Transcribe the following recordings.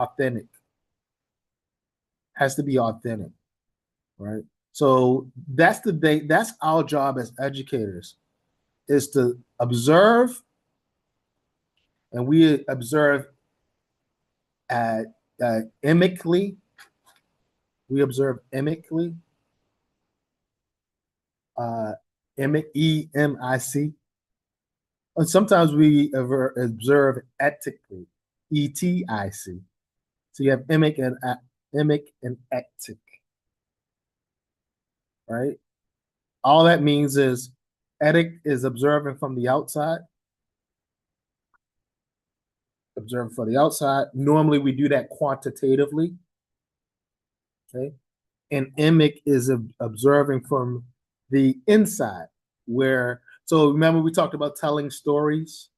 authentic. Has to be authentic, right? So that's our job as educators, is to observe, and we observe at emically. We observe emically, emic, EMIC. And sometimes we observe ethically, ETIC. So you have emic and etic, right? All that means is etic is observing from the outside, observing from the outside. Normally we do that quantitatively, okay? And emic is observing from the inside, where, so remember we talked about telling stories,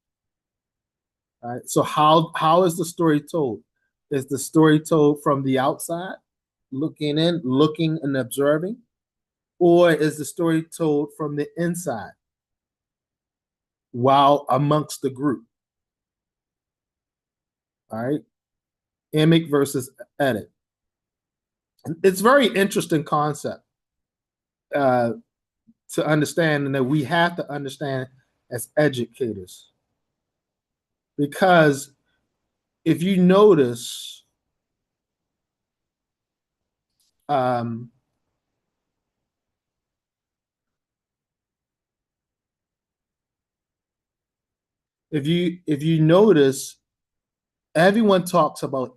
right? So how is the story told? Is the story told from the outside, looking in, looking and observing? Or is the story told from the inside while amongst the group? All right. Emic versus edit. It's a very interesting concept to understand, and that we have to understand as educators. Because if you notice, if you notice, everyone talks about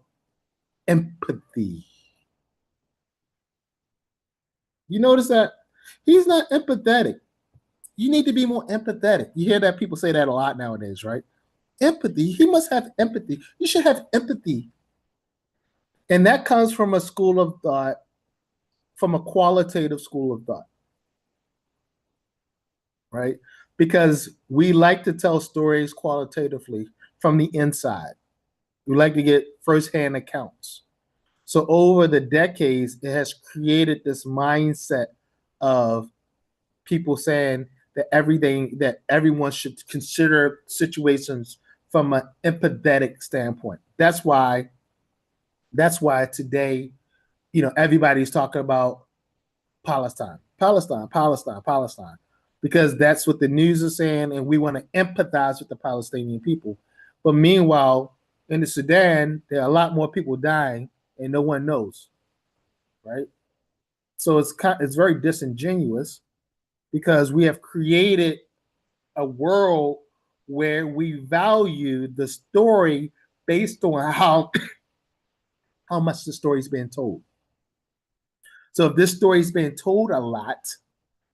empathy. You notice that he's not empathetic. You need to be more empathetic. You hear that people say that a lot nowadays, right? Empathy. He must have empathy. You should have empathy. And that comes from a school of thought, from a qualitative school of thought, right? Because we like to tell stories qualitatively from the inside. We like to get firsthand accounts. So over the decades, it has created this mindset of people saying that everyone should consider situations from an empathetic standpoint. That's why today, everybody's talking about Palestine, Palestine, Palestine, Palestine, because that's what the news is saying, and we want to empathize with the Palestinian people. But meanwhile, in the Sudan, there are a lot more people dying, and no one knows, right? So it's very disingenuous, because we have created a world where we value the story based on how much the story is being told. So if this story is being told a lot,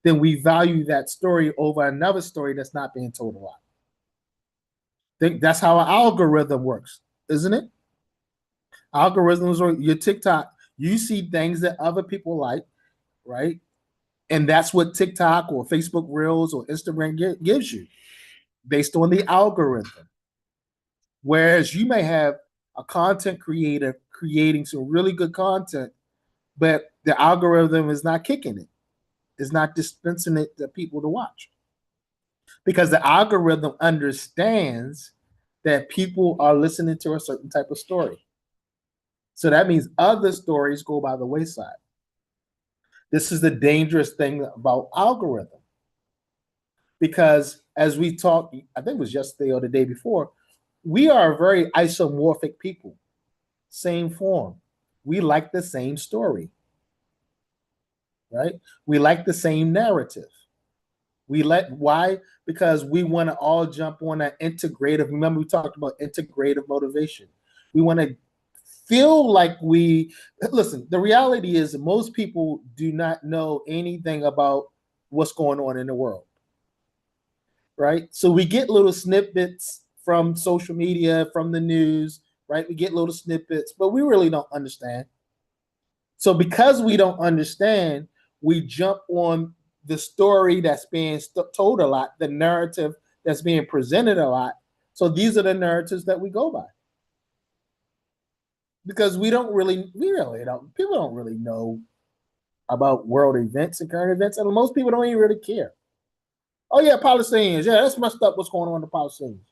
then we value that story over another story that's not being told a lot. I think that's how an algorithm works, isn't it? Algorithms, or your TikTok, you see things that other people like, right? And that's what TikTok or Facebook Reels or Instagram gives you based on the algorithm. Whereas you may have a content creator creating some really good content, but the algorithm is not kicking it. It's not dispensing it to people to watch. Because the algorithm understands that people are listening to a certain type of story. So that means other stories go by the wayside. This is the dangerous thing about algorithm. Because as we talked, I think it was yesterday or the day before, we are very isomorphic people, same form. We like the same story, right? We like the same narrative. Why? Because we want to all jump on that integrative. Remember, we talked about integrative motivation. We want to feel like listen. The reality is, most people do not know anything about what's going on in the world, right? So we get little snippets from social media, from the news, right? We get little snippets, but we really don't understand. So because we don't understand, we jump on the story that's being told a lot, the narrative that's being presented a lot. So these are the narratives that we go by. Because people don't really know about world events and current events, and most people don't even really care. Oh yeah, Palestinians, yeah, that's messed up what's going on with the Palestinians.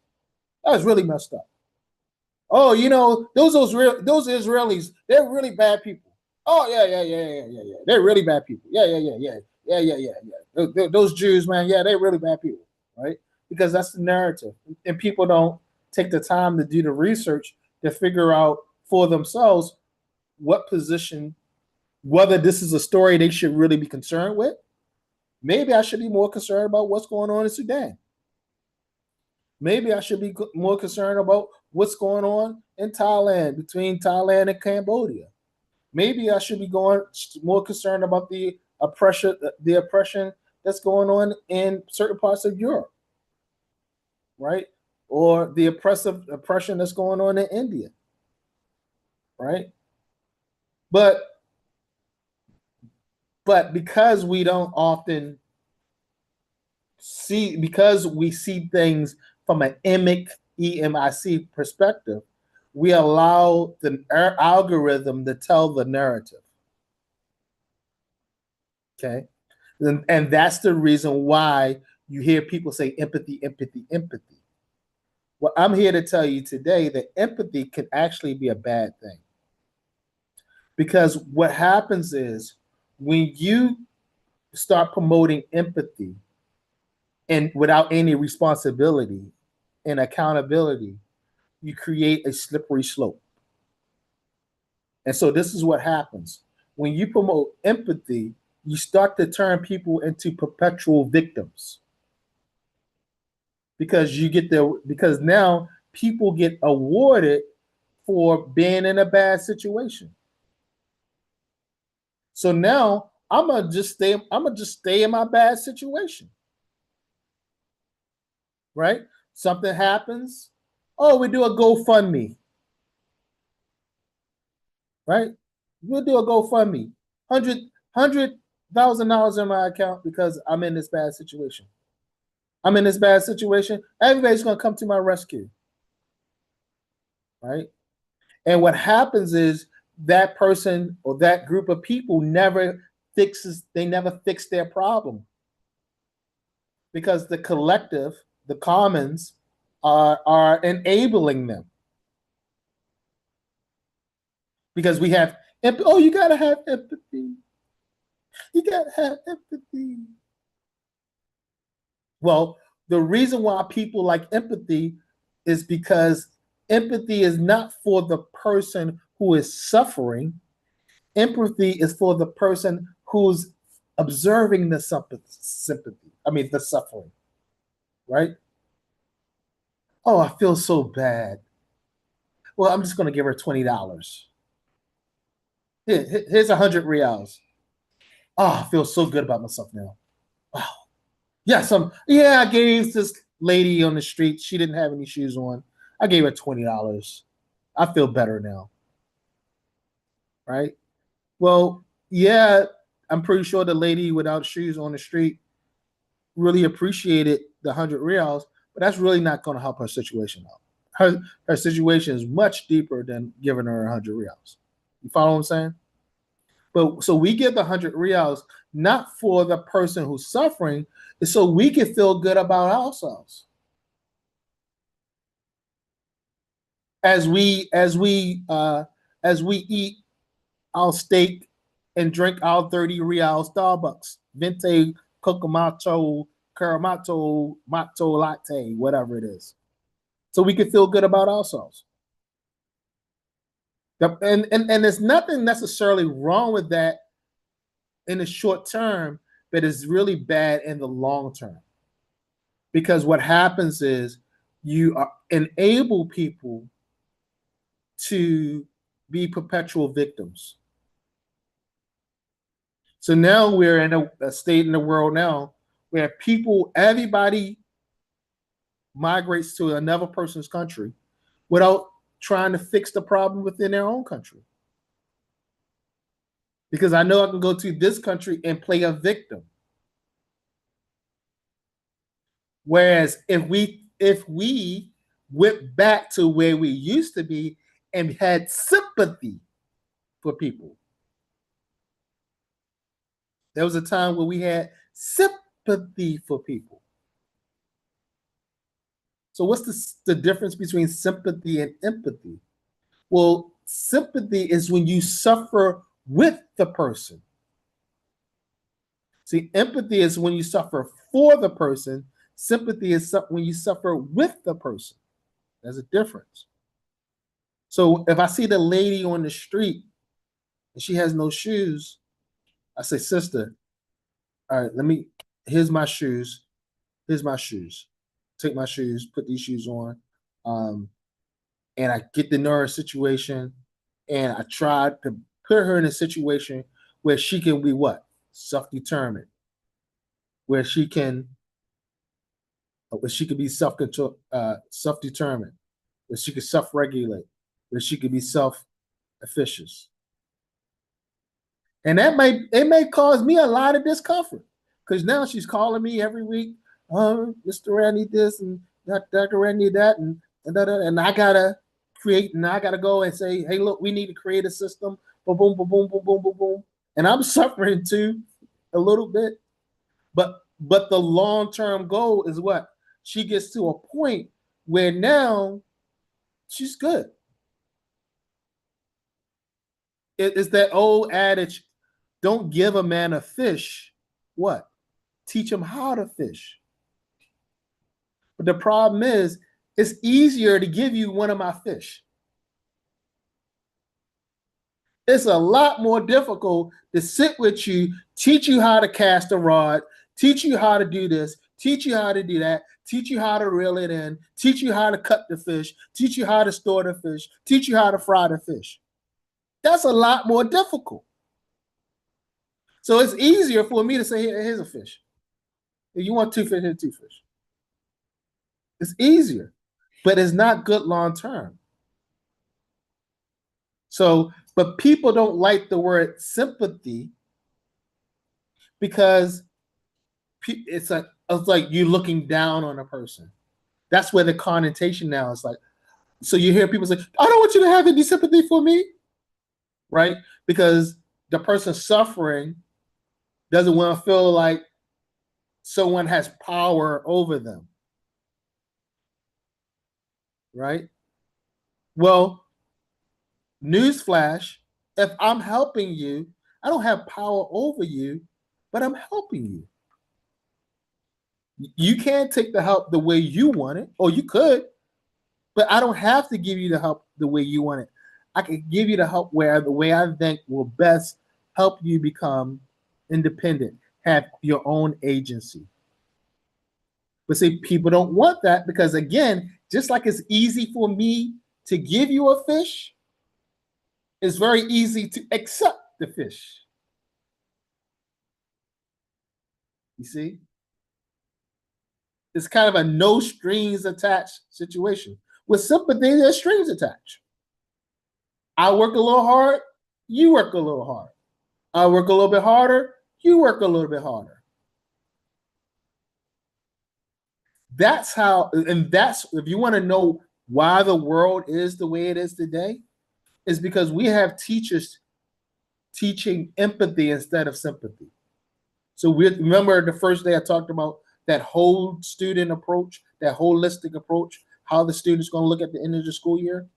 That's really messed up. Oh, those Israelis, they're really bad people. Oh yeah. They're really bad people. Yeah. Those Jews, man, yeah, they're really bad people, right? Because that's the narrative, and people don't take the time to do the research to figure out for themselves what position, whether this is a story they should really be concerned with. Maybe I should be more concerned about what's going on in Sudan. Maybe I should be more concerned about what's going on in Thailand, between Thailand and Cambodia. Maybe I should be going more concerned about the oppression that's going on in certain parts of Europe, right? Or the oppression that's going on in India, right? But because we don't often because we see things from an emic perspective, we allow the algorithm to tell the narrative. Okay. And that's the reason why you hear people say empathy, empathy, empathy. Well, I'm here to tell you today that empathy can actually be a bad thing. Because what happens is when you start promoting empathy and without any responsibility and accountability, you create a slippery slope. And so this is what happens. When you promote empathy, you start to turn people into perpetual victims. Because now people get awarded for being in a bad situation. So now I'm gonna just stay in my bad situation. Right? Something happens. Oh, we do a GoFundMe. Right? We'll do a GoFundMe. $100,000 in my account because I'm in this bad situation. I'm in this bad situation. Everybody's gonna come to my rescue. Right? And what happens is that person or that group of people never fix their problem because the collective, the commons, are enabling them. Because we have you gotta have empathy. You gotta have empathy. Well, the reason why people like empathy is because empathy is not for the person who is suffering. Empathy is for the person who's observing the sympathy. I mean, the suffering, right? Oh, I feel so bad. Well, I'm just going to give her $20. Here's 100 reals. Oh, I feel so good about myself now. Wow. Yeah, I gave this lady on the street, she didn't have any shoes on. I gave her $20. I feel better now. Right? Well, yeah, I'm pretty sure the lady without shoes on the street really appreciated the 100 reals, but that's really not going to help her situation out. Her situation is much deeper than giving her 100 reals. You follow what I'm saying? But so we give the 100 reals not for the person who's suffering, it's so we can feel good about ourselves. As we eat our steak and drink our 30 real Starbucks, Vente Cocomato, Caramato, Mato Latte, whatever it is. So we can feel good about ourselves. And there's nothing necessarily wrong with that in the short term, but it's really bad in the long term. Because what happens is enable people to be perpetual victims. So now we're in a state in the world now where everybody migrates to another person's country without trying to fix the problem within their own country. Because I know I can go to this country and play a victim. Whereas if we went back to where we used to be and had sympathy for people, there was a time where we had sympathy for people. So what's the difference between sympathy and empathy? Well, sympathy is when you suffer with the person. See, empathy is when you suffer for the person. Sympathy is when you suffer with the person. There's a difference. So if I see the lady on the street and she has no shoes, I say, sister, all right, here's my shoes. Here's my shoes. Take my shoes, put these shoes on. And I get to know her situation, and I try to put her in a situation where she can be what? Self-determined, where she can be self-control, self-determined, where she can self-regulate, where she can be self-efficient. And it may cause me a lot of discomfort because now she's calling me every week, Mr. Randy this and Dr. Randy that and I gotta create and I gotta go and say, hey, look, we need to create a system. Boom, boom, boom, boom, boom, boom, boom, boom. And I'm suffering too a little bit. But the long-term goal is what? She gets to a point where now she's good. It's that old adage, don't give a man a fish. What? Teach him how to fish. But the problem is, it's easier to give you one of my fish. It's a lot more difficult to sit with you, teach you how to cast a rod, teach you how to do this, teach you how to do that, teach you how to reel it in, teach you how to cut the fish, teach you how to store the fish, teach you how to fry the fish. That's a lot more difficult. So it's easier for me to say, here's a fish. If you want two fish, here's two fish. It's easier, but it's not good long term. So, but people don't like the word sympathy because it's like you looking down on a person. That's where the connotation now is like. So you hear people say, "I don't want you to have any sympathy for me," right? Because the person suffering doesn't want to feel like someone has power over them, right? Well, newsflash: if I'm helping you, I don't have power over you, but I'm helping you. You can't take the help the way you want it, or you could, but I don't have to give you the help the way you want it. I can give you the help where the way I think will best help you become independent, have your own agency. But see, people don't want that because, again, just like it's easy for me to give you a fish, it's very easy to accept the fish. You see? It's kind of a no strings attached situation. With sympathy, there's strings attached. I work a little hard, you work a little hard. I work a little bit harder, you work a little bit harder. That's how, and that's, if you want to know why the world is the way it is today, is because we have teachers teaching empathy instead of sympathy. So we remember the first day I talked about that whole student approach, that holistic approach, how the student's going to look at the end of the school year.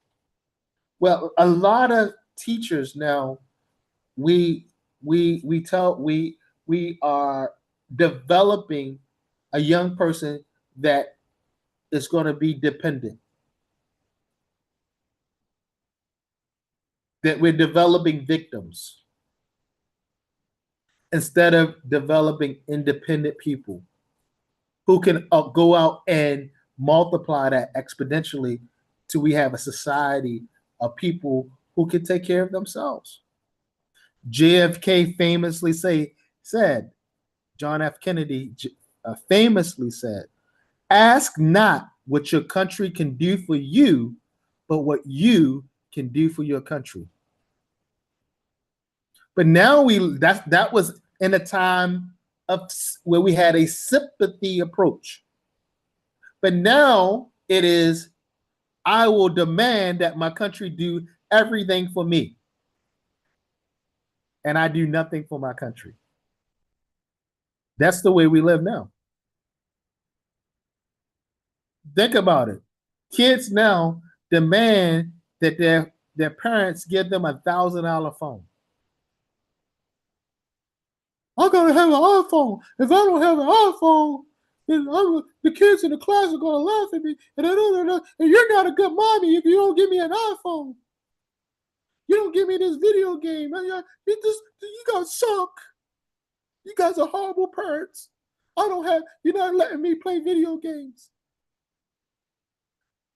Well, a lot of teachers now, we are developing a young person that is going to be dependent. That we're developing victims instead of developing independent people who can go out and multiply that exponentially till we have a society of people who can take care of themselves. JFK famously said, John F. Kennedy famously said, ask not what your country can do for you, but what you can do for your country. But now that was in a time of where we had a sympathy approach. But now it is, I will demand that my country do everything for me. And I do nothing for my country. That's the way we live now. Think about it. Kids now demand that their parents give them $1,000 phone. I gotta have an iPhone. If I don't have an iPhone, then the kids in the class are gonna laugh at me. And you're not a good mommy if you don't give me an iPhone. You don't give me this video game. You guys suck. You guys are horrible parents. I don't have. You're not letting me play video games.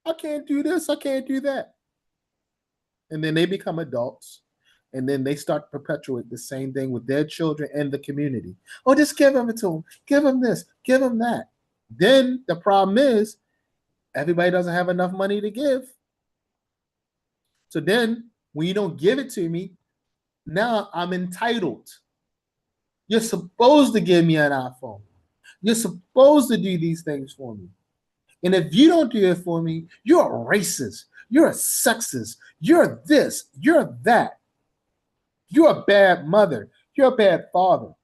I can't do this. I can't do that. And then they become adults, and then they start to perpetuate the same thing with their children and the community. Oh, just give them it to them. Give them this. Give them that. Then the problem is everybody doesn't have enough money to give. So then when you don't give it to me, now I'm entitled. You're supposed to give me an iPhone. You're supposed to do these things for me. And if you don't do it for me, you're a racist. You're a sexist. You're this. You're that. You're a bad mother. You're a bad father.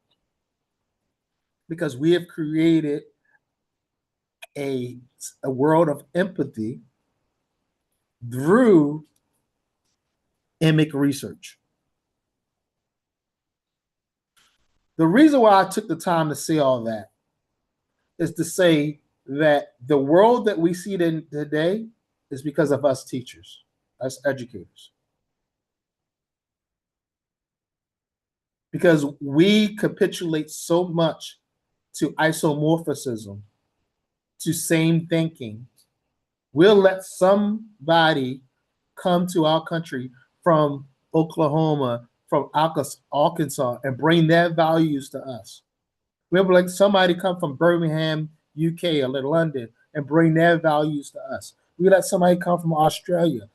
Because we have created a world of empathy through emic research. The reason why I took the time to say all that is to say that the world that we see today is because of us teachers, us educators. Because we capitulate so much to isomorphism, to same thinking. We'll let somebody come to our country from Oklahoma, from Arkansas, and bring their values to us. We'll let somebody come from Birmingham, UK, or London, and bring their values to us. We let somebody come from Australia,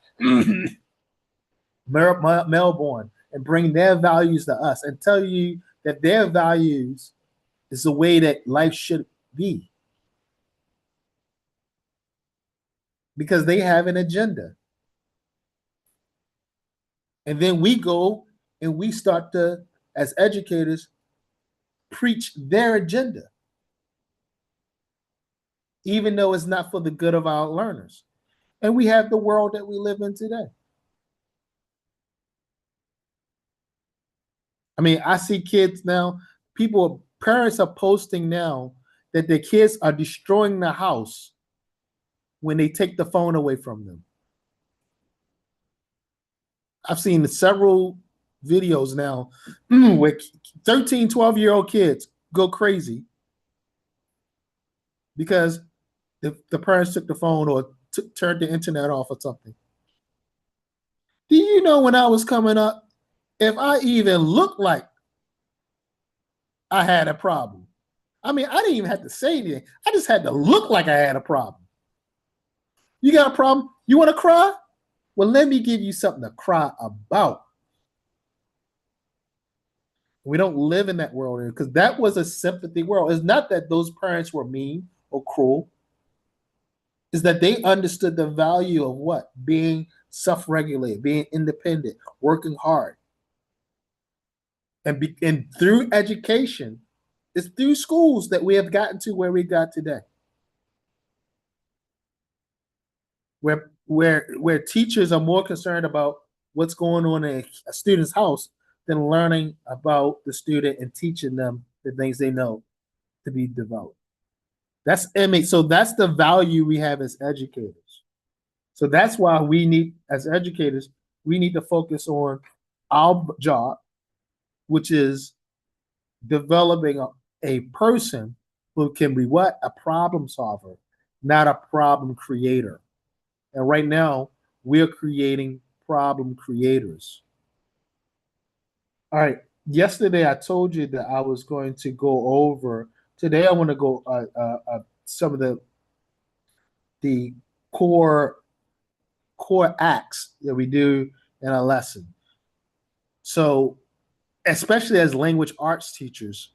Melbourne, and bring their values to us and tell you that their values is the way that life should be. Because they have an agenda. And then we go and we start to, as educators, preach their agenda, even though it's not for the good of our learners. And we have the world that we live in today. I mean, I see kids now, parents are posting now that their kids are destroying the house when they take the phone away from them. I've seen several videos now where 13, 12-year-old kids go crazy because the parents took the phone or turned the internet off or something. Do you know when I was coming up, if I even looked like I had a problem, I mean, I didn't even have to say anything. I just had to look like I had a problem. You got a problem? You want to cry? Well, let me give you something to cry about. We don't live in that world because that was a sympathy world. It's not that those parents were mean or cruel. Is that they understood the value of what? Being self-regulated, being independent, working hard. And through education, it's through schools that we have gotten to where we got today. Where teachers are more concerned about what's going on in a student's house than learning about the student and teaching them the things they know to be developed. That's so that's the value we have as educators. So that's why we need, as educators, we need to focus on our job, which is developing a person who can be what? A problem solver, not a problem creator. And right now, we're creating problem creators. All right. Yesterday, I told you that I was going to go over. Today, I want to go some of the core acts that we do in a lesson. So, especially as language arts teachers,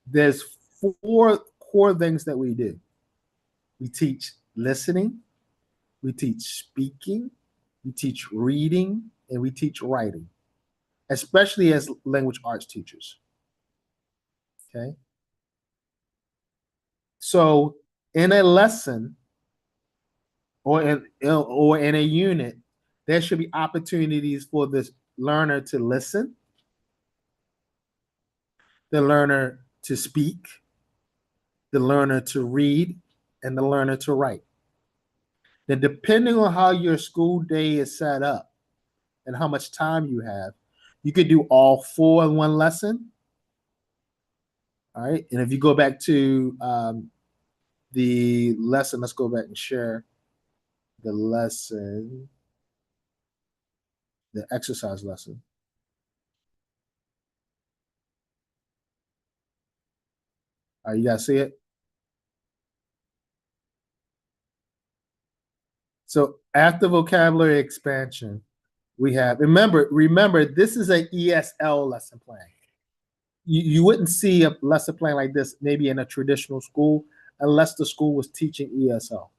there's 4 core things that we do. We teach listening, we teach speaking, we teach reading, and we teach writing, especially as language arts teachers. Okay. So In a lesson or in a unit, there should be opportunities for the learner to listen, the learner to speak, the learner to read, and the learner to write. Then, depending on how your school day is set up and how much time you have, you could do all four in one lesson. All right. And if you go back to the lesson, let's go back and share the lesson, the exercise lesson. All right, you guys see it? So after vocabulary expansion, we have remember this is an ESL lesson plan. You wouldn't see a lesson plan like this maybe in a traditional school unless the school was teaching ESL.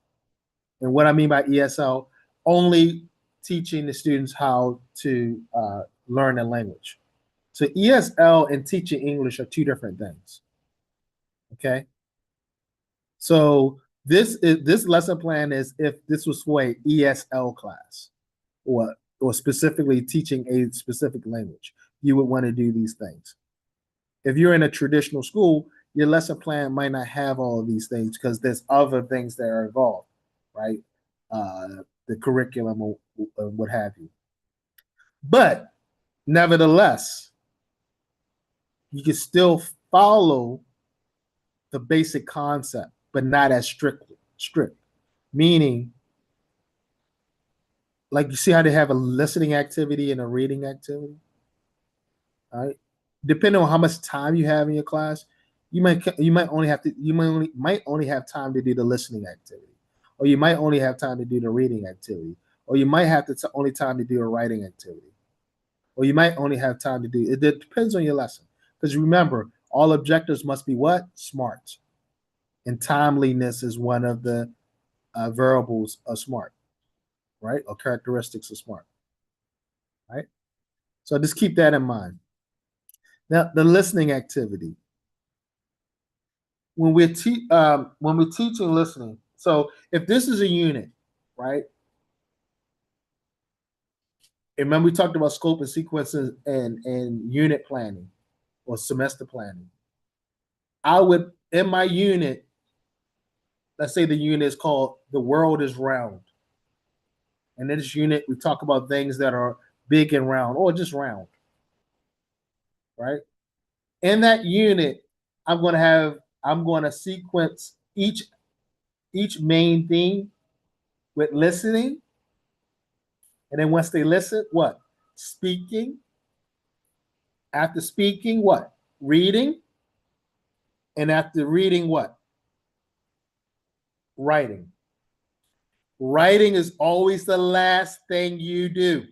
And what I mean by ESL, only teaching the students how to learn a language. So ESL and teaching English are two different things. Okay. So this lesson plan is if this was for a ESL class or specifically teaching a specific language, you would want to do these things. If you're in a traditional school, your lesson plan might not have all of these things because there's other things that are involved, right? The curriculum or what have you. But nevertheless, you can still follow the basic concept, but not as strict. Meaning, like you see how they have a listening activity and a reading activity, all right? Depending on how much time you have in your class, you might only have time to do the listening activity, or you might only have time to do the reading activity, or you might have only time to do a writing activity, or you might only have time to do it. It depends on your lesson. Because remember, all objectives must be what? Smart. And timeliness is one of the variables of smart, right? Or characteristics of smart, right? So just keep that in mind. Now, the listening activity. When we're teaching listening, so if this is a unit, right? Remember we talked about scope and sequences and unit planning or semester planning. I would in my unit, let's say the unit is called "The World is Round," and in this unit we talk about things that are big and round or just round, right? In that unit, I'm going to sequence each main theme with listening, and then once they listen, what? Speaking. After speaking, what? Reading. And after reading, what? Writing. Writing is always the last thing you do.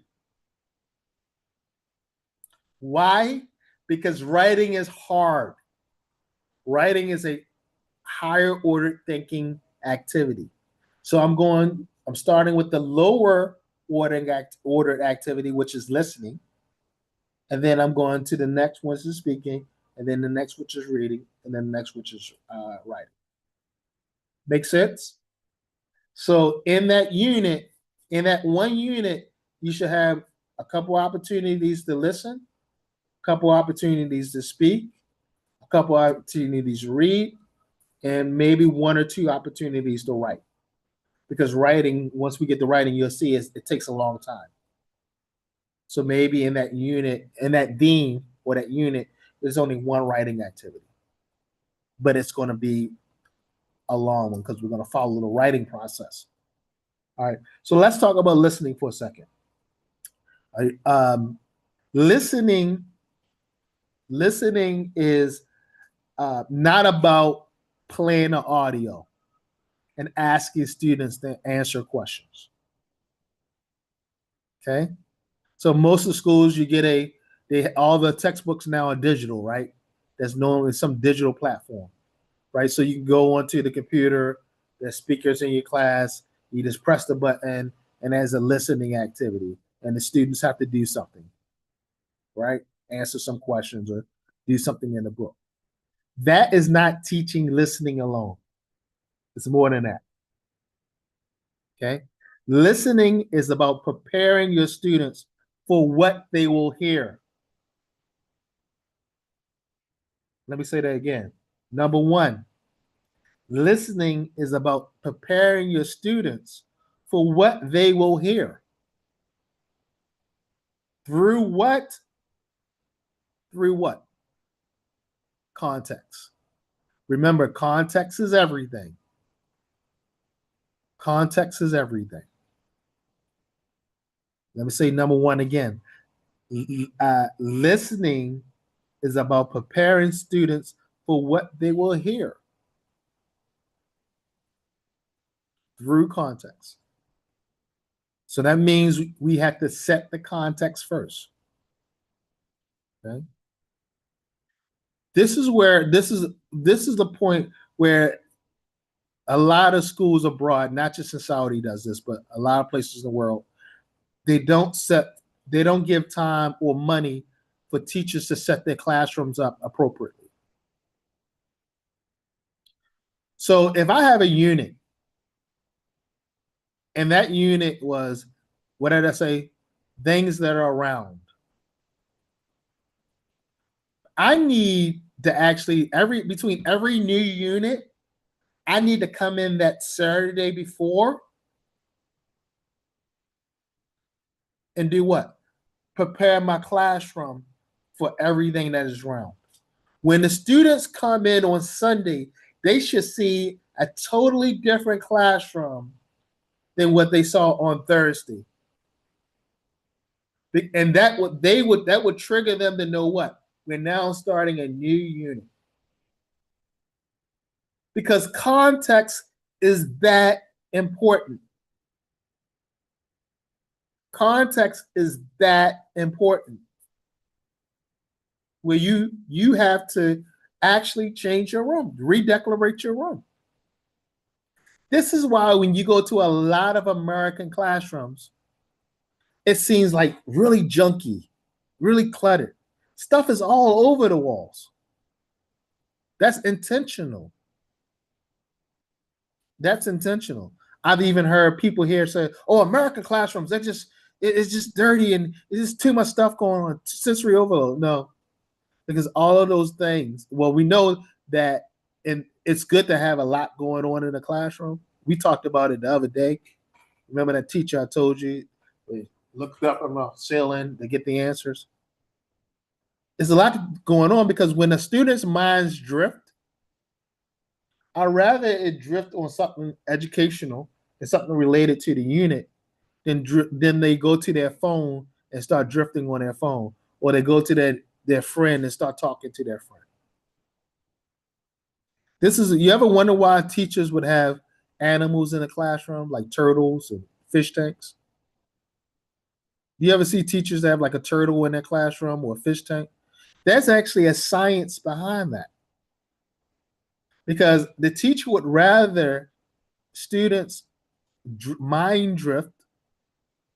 Why? Because writing is hard. Writing is a higher order thinking activity. So I'm starting with the lower ordered activity, which is listening. And then I'm going to the next one, which is speaking, and then the next, which is reading, and then the next, which is writing. Make sense? So in that one unit, you should have a couple opportunities to listen, a couple opportunities to speak, a couple opportunities to read, and maybe one or two opportunities to write. Because writing, once we get to writing, you'll see it takes a long time. So maybe in that unit, in that theme or that unit, there's only one writing activity, but it's going to be a long one because we're going to follow the writing process. All right. So let's talk about listening for a second. All right. Listening, listening is not about playing the audio and asking students to answer questions. Okay. So most of the schools you get all the textbooks now are digital, right? There's normally some digital platform, right? So you can go onto the computer, there's speakers in your class, you just press the button and there's a listening activity and the students have to do something, right? Answer some questions or do something in the book. That is not teaching listening alone. It's more than that. Okay. Listening is about preparing your students for what they will hear. Let me say that again. Number one, listening is about preparing your students for what they will hear. Through what? Through what? Context. Remember, context is everything. Context is everything. Let me say number one again. Listening is about preparing students for what they will hear through context. So that means we have to set the context first. Okay. This is the point where a lot of schools abroad, not just in Saudi does this, but a lot of places in the world, they don't give time or money for teachers to set their classrooms up appropriately. So if I have a unit and that unit was, what did I say? Things that are around. I need to actually between every new unit, I need to come in that Saturday before and do what? Prepare my classroom for everything that is around. When the students come in on Sunday, they should see a totally different classroom than what they saw on Thursday. And that would trigger them to know what? We're now starting a new unit. Because context is that important. Context is that important. Where you have to actually change your room, redecorate your room. This is why when you go to a lot of American classrooms, it seems like really junky, really cluttered. Stuff is all over the walls. That's intentional. That's intentional. I've even heard people here say, "Oh, American classrooms, it's just dirty and it's just too much stuff going on, sensory overload." No, because all of those things. Well, we know that, and it's good to have a lot going on in the classroom. We talked about it the other day. Remember that teacher I told you? We looked up on the ceiling to get the answers. There's a lot going on because when the students' minds drift, I'd rather it drift on something educational and something related to the unit than they go to their phone and start drifting on their phone, or they go to their friend and start talking to their friend. You ever wonder why teachers would have animals in the classroom like turtles and fish tanks? Do you ever see teachers that have like a turtle in their classroom or a fish tank? There's actually a science behind that. Because the teacher would rather students mind drift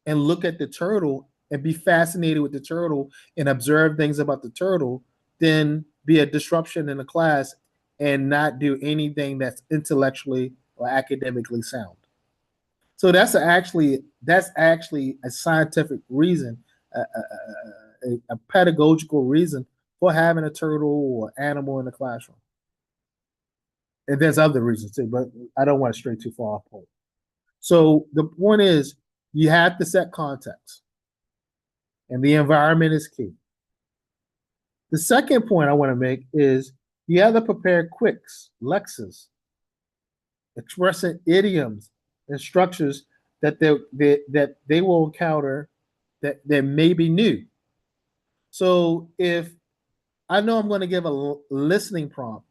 and look at the turtle and be fascinated with the turtle and observe things about the turtle than be a disruption in the class and not do anything that's intellectually or academically sound. So that's actually a scientific reason, a pedagogical reason for having a turtle or animal in the classroom. And there's other reasons too, but I don't want to stray too far off point. So the point is, you have to set context, and the environment is key. The second point I want to make is you have to prepare quicks, lexes, expressing idioms and structures that they will encounter that may be new. So if I know I'm going to give a listening prompt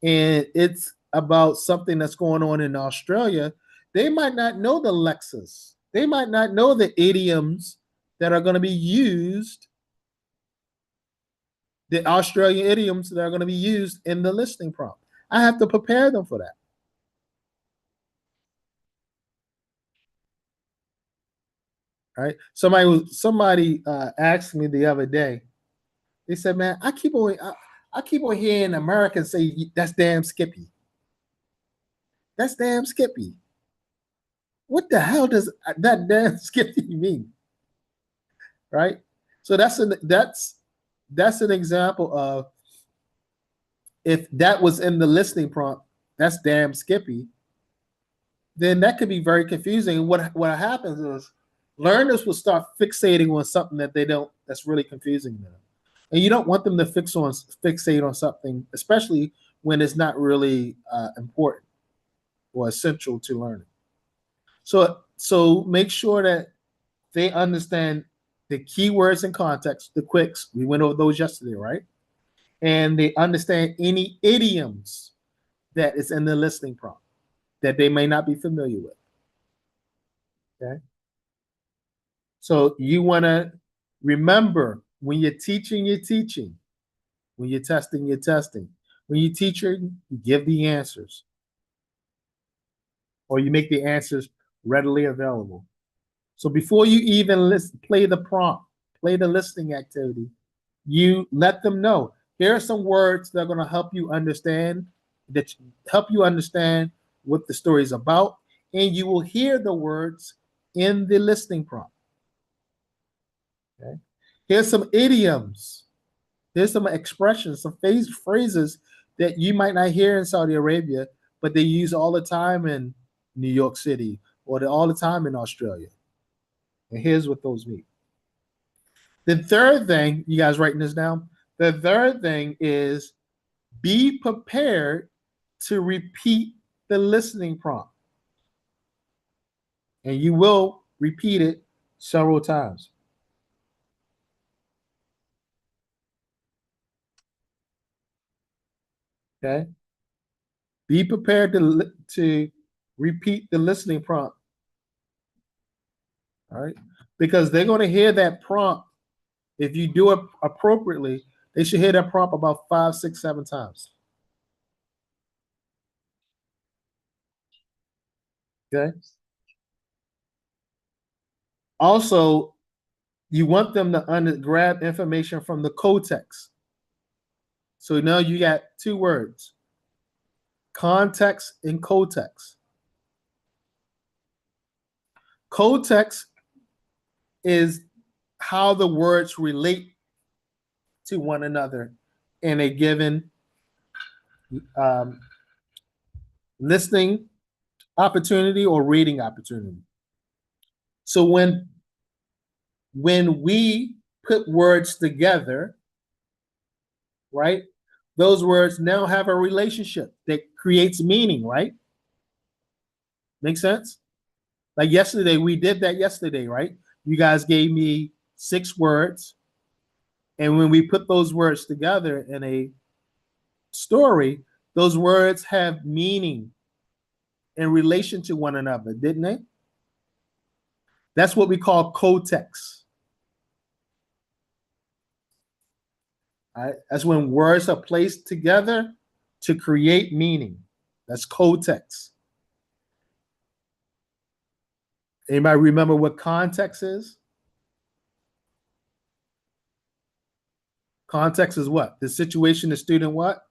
and it's about something that's going on in Australia, they might not know the lexes. They might not know the idioms that are going to be used, the Australian idioms that are going to be used in the listening prompt. I have to prepare them for that. Right? Somebody asked me the other day. They said, "Man, I keep on hearing Americans say that's damn Skippy." That's damn Skippy. What the hell does that damn Skippy mean? Right? So that's an example of, if that was in the listening prompt, that's damn Skippy, then that could be very confusing. What happens is learners will start fixating on something that they don't, that's really confusing them. And you don't want them to fixate on something, especially when it's not really important or essential to learning. So make sure that they understand the keywords and context, the quicks. We went over those yesterday, right? And they understand any idioms that is in the listening prompt that they may not be familiar with. Okay. So you want to remember, when you're teaching, you're teaching. When you're testing, you're testing. When you're teaching, you give the answers, or you make the answers readily available. So before you even play the prompt, play the listening activity, you let them know, here are some words that are going to help you understand what the story is about, and you will hear the words in the listening prompt. Okay. Here's some idioms. Here's some expressions, some phrases that you might not hear in Saudi Arabia, but they use all the time in New York City, or all the time in Australia. And here's what those mean. The third thing, you guys writing this down? The third thing is, be prepared to repeat the listening prompt. And you will repeat it several times. Okay? Be prepared to repeat the listening prompt. All right? Because they're going to hear that prompt. If you do it appropriately, they should hear that prompt about 5, 6, 7 times. Okay? Also, you want them to grab information from the co-text. So now you got two words, context and co-text. Co-text is how the words relate to one another in a given listening opportunity or reading opportunity. So when we put words together, right, those words now have a relationship that creates meaning, right? Make sense? Like yesterday, we did that yesterday, right? You guys gave me 6 words, and when we put those words together in a story, those words have meaning in relation to one another, didn't they? That's what we call co-text. All right? That's when words are placed together to create meaning. That's co-text. Anybody remember what context is? Context is what? The situation, the student what?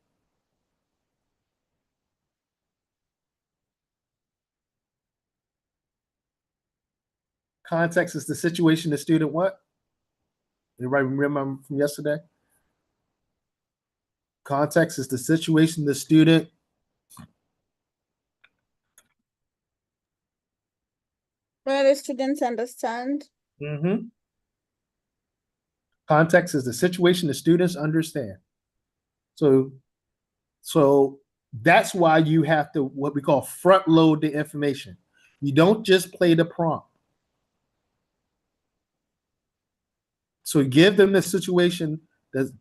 Context is the situation, the student what? Anybody remember from yesterday? Context is the situation, the student. Where the students understand. Mm-hmm. Context is the situation the students understand. So that's why you have to, what we call, front load the information. You don't just play the prompt. So give them the situation,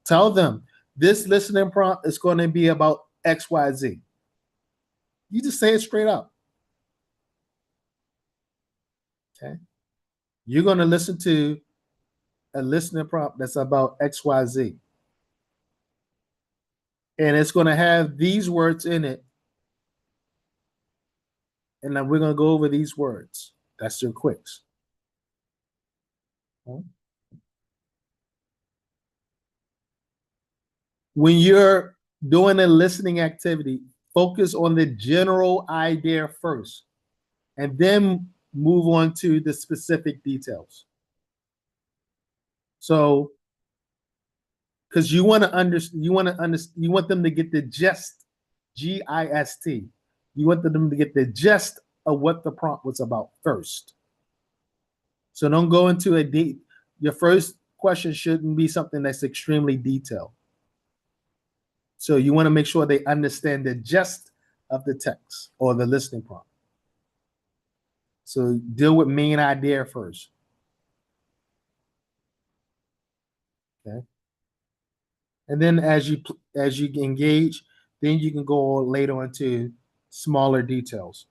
tell them this listening prompt is going to be about XYZ. You just say it straight up. Okay. You're going to listen to a listening prompt that's about XYZ. And it's going to have these words in it. And then we're going to go over these words. That's your quicks. Okay. When you're doing a listening activity, Focus on the general idea first, and then move on to the specific details. So, because you want them to get the gist, GIST. You want them to get the gist of what the prompt was about first. So don't go into a deep. Your first question shouldn't be something that's extremely detailed. So you want to make sure they understand the gist of the text or the listening prompt. So deal with main idea first. Okay. And then as you engage, then you can go later into smaller details.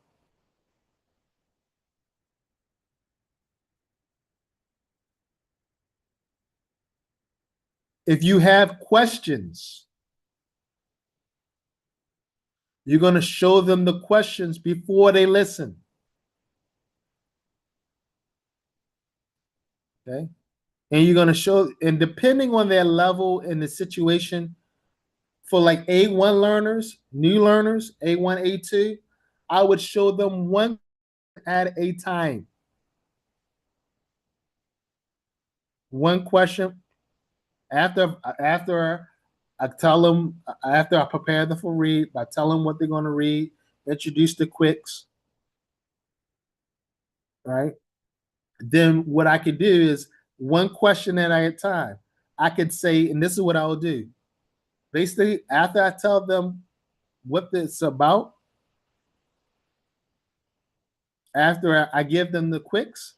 If you have questions, you're going to show them the questions before they listen. Okay. And you're going to show, and depending on their level and the situation, for like A1 learners, new learners, A1, A2, I would show them one at a time. One question after I tell them, after I prepare them for read, I tell them what they're going to read, introduce the quicks, right? Then what I could do is one question at a time. I could say, and this is what I will do. Basically, after I tell them what it's about, after I give them the quicks,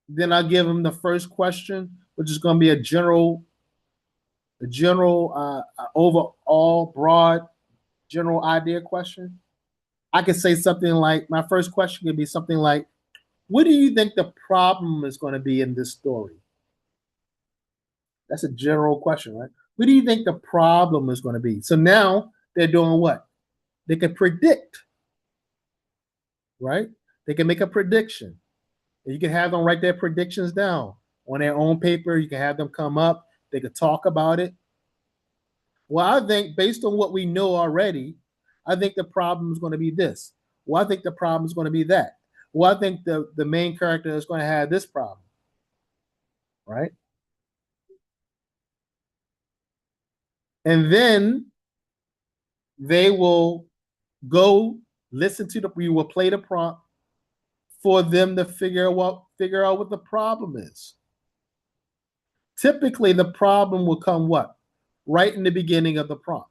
then I'll give them the first question, which is going to be a general overall broad general idea question. I could say something like, my first question could be something like, what do you think the problem is going to be in this story? That's a general question, right? What do you think the problem is going to be? So now they're doing what? They can predict, right? They can make a prediction. And you can have them write their predictions down on their own paper. You can have them come up. They could talk about it. Well, I think based on what we know already, I think the problem is going to be this. Well, I think the problem is going to be that. Well, I think the main character is going to have this problem, right? And then they will go listen to we will play the prompt for them to figure out what the problem is. Typically, the problem will come what? Right in the beginning of the prompt.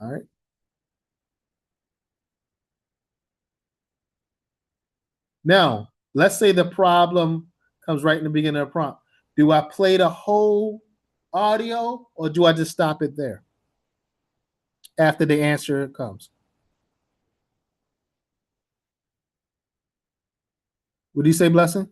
All right. Now, let's say the problem comes right in the beginning of the prompt. Do I play the whole audio or do I just stop it there after the answer comes? Would you say, Blessing?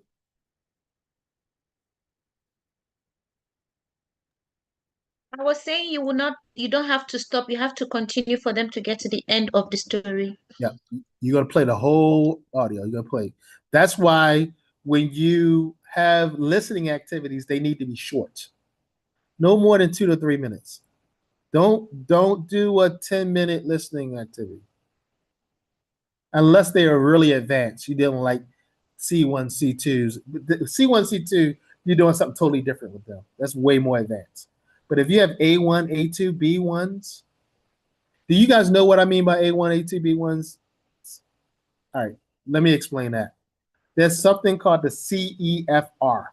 I was saying you don't have to stop. You have to continue for them to get to the end of the story. Yeah, you're gonna play the whole audio. You're gonna play. That's why when you have listening activities, they need to be short, no more than 2 to 3 minutes. Don't do a 10-minute listening activity unless they are really advanced. You're dealing like C1, C2s. C1, C2, you're doing something totally different with them. That's way more advanced. But if you have A1, A2, B1s, do you guys know what I mean by A1, A2, B1s? All right, let me explain that. There's something called the CEFR.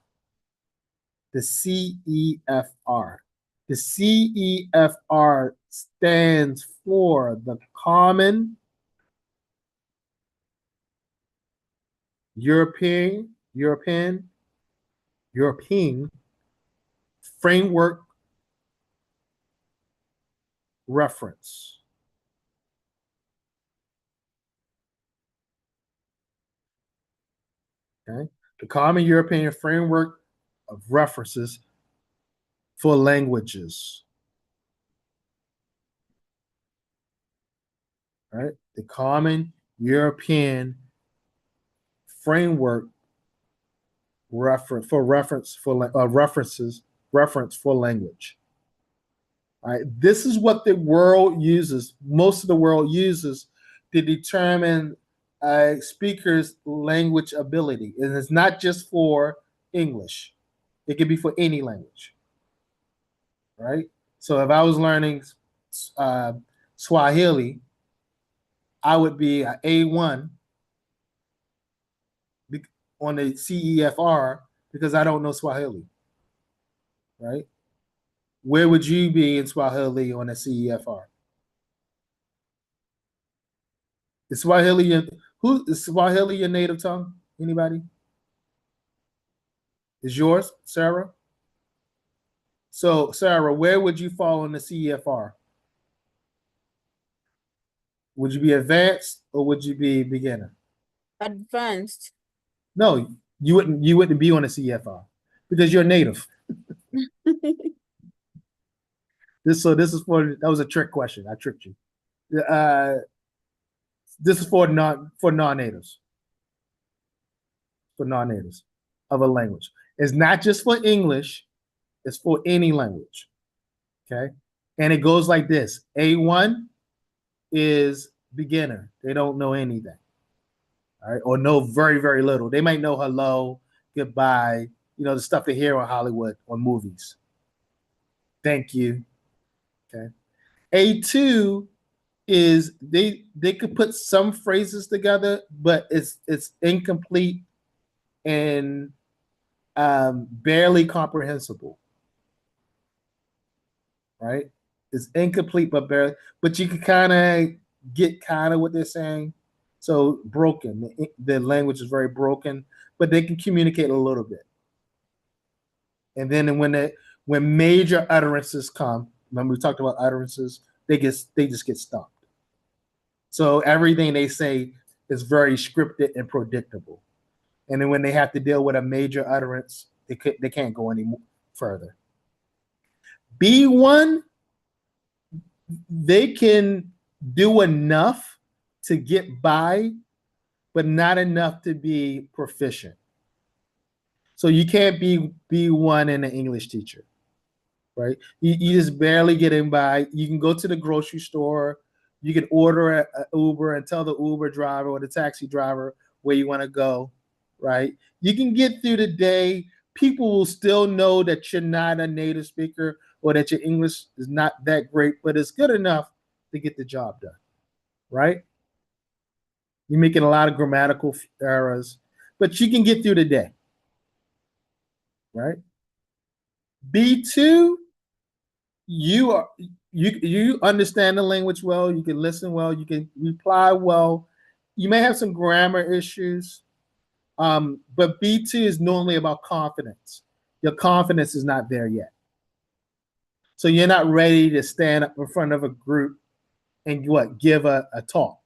The CEFR. The CEFR stands for the Common European Framework Reference. Okay, the Common European Framework of References for Languages. Right, the Common European Framework reference for language. All right, this is what the world uses. Most of the world uses to determine a speaker's language ability, and it's not just for English. It can be for any language, right? So if I was learning uh, Swahili, I would be an A1 on the CEFR because I don't know Swahili, right? Where would you be in Swahili on the CEFR? Is Swahili is Swahili your native tongue? Anybody? Is yours, Sarah? So, Sarah, where would you fall on the CEFR? Would you be advanced or would you be beginner? Advanced. No, you wouldn't. You wouldn't be on the CEFR because you're native. This is for that was a trick question. I tricked you. This is for non-natives, for non-natives of a language. It's not just for English. It's for any language. Okay, and it goes like this: A1 is beginner. They don't know anything. All right, or know very, very little. They might know hello, goodbye, the stuff they hear on Hollywood or movies. Thank you. Okay. A2 is they could put some phrases together, but it's incomplete and barely comprehensible. Right? It's incomplete but barely, but you can kind of get kind of what they're saying. So broken. The language is very broken, but they can communicate a little bit. And then when major utterances come, remember we talked about utterances, they just get stumped. So everything they say is very scripted and predictable. And then when they have to deal with a major utterance, they can't go any further. B1, they can do enough to get by, but not enough to be proficient. So you can't be B1 and an English teacher, right? You just barely getting by. You can go to the grocery store, you can order an Uber and tell the Uber driver or the taxi driver where you want to go, right? You can get through the day. People will still know that you're not a native speaker or that your English is not that great, but it's good enough to get the job done, right? You're making a lot of grammatical errors, but you can get through the day, right? B2, you understand the language well, you can listen well, you can reply well. You may have some grammar issues, but B2 is normally about confidence. Your confidence is not there yet. So you're not ready to stand up in front of a group and give a talk,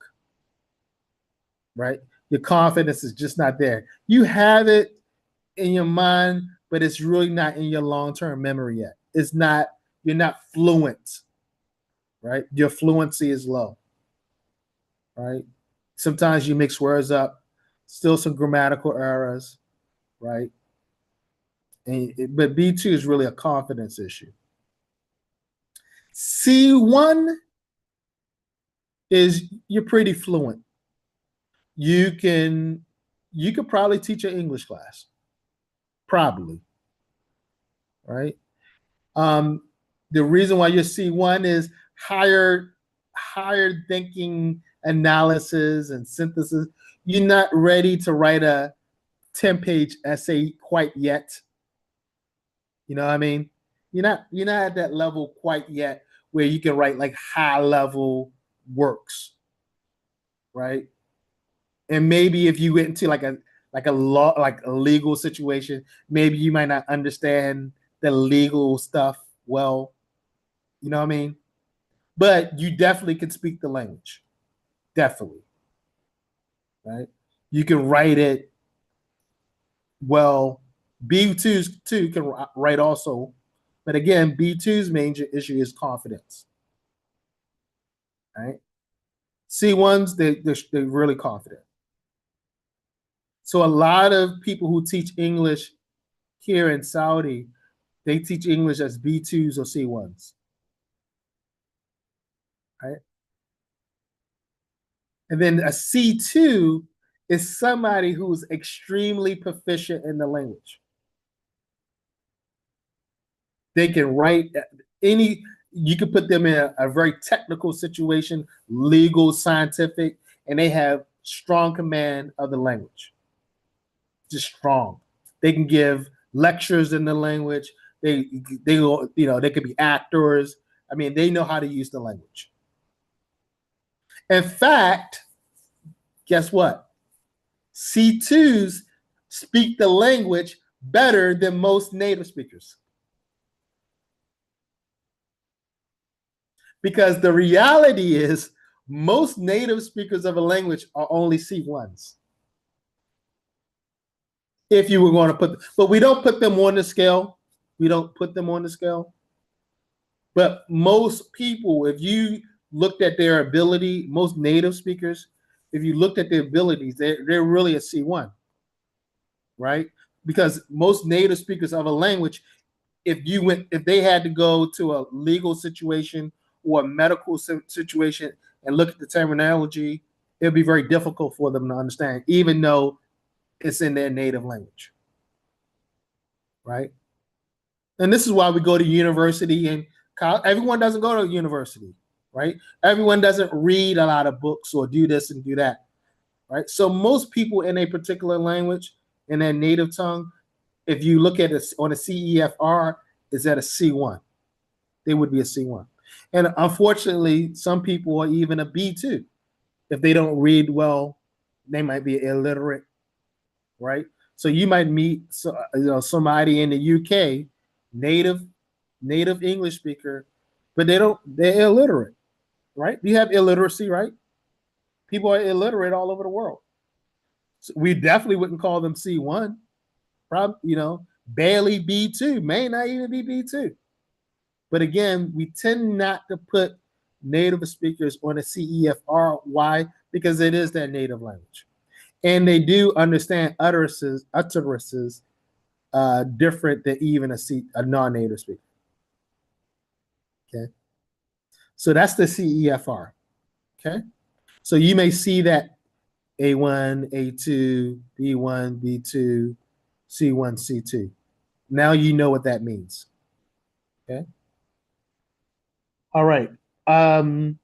right? Your confidence is just not there. You have it in your mind, but it's really not in your long-term memory yet. You're not fluent, right? Your fluency is low, right? Sometimes you mix words up, still some grammatical errors, right? But B2 is really a confidence issue. C1 is you're pretty fluent. You could probably teach an English class, probably, right? The reason why you're C1 is higher thinking analysis and synthesis. You're not ready to write a 10-page essay quite yet. You know what I mean? You're not at that level quite yet where you can write like high level works, right? And maybe if you went into like a law, like a legal situation, maybe you might not understand the legal stuff well. You know what I mean? But you definitely can speak the language. Definitely. Right? You can write it well. B2s too can write also. But again, B2's major issue is confidence. Right? C1s, they're really confident. So a lot of people who teach English here in Saudi, they teach English as B2s or C1s. right? And then a C2 is somebody who's extremely proficient in the language. They can write any, you can put them in a very technical situation, legal, scientific, and they have strong command of the language. Just strong. They can give lectures in the language. They they could be actors. I mean, they know how to use the language. In fact, guess what? C2s speak the language better than most native speakers. Because the reality is most native speakers of a language are only C1s. If you were going to put, but we don't put them on the scale. We don't put them on the scale. But most people, if you looked at their ability, most native speakers, if you looked at their abilities, they're really a C1, right? Because most native speakers of a language, if they had to go to a legal situation or a medical situation and look at the terminology, it'd be very difficult for them to understand, even though it's in their native language, right? And this is why we go to university and college. Everyone doesn't go to university, right? Everyone doesn't read a lot of books or do this and do that, right? So most people in a particular language, in their native tongue, if you look at it on a CEFR, is at a C1. They would be a C1. And unfortunately, some people are even a B2. If they don't read well, they might be illiterate, right? So you might meet somebody in the UK, native English speaker, but they're illiterate, right? You have illiteracy, right? People are illiterate all over the world. So we definitely wouldn't call them C1. Probably, barely B2, may not even be B2. But again, we tend not to put native speakers on a CEFR. Why? Because it is their native language. And they do understand utterances different than even a non-native speaker. Okay. So that's the CEFR. Okay. So you may see that A1, A2, B1, B2, C1, C2. Now you know what that means. Okay. All right. So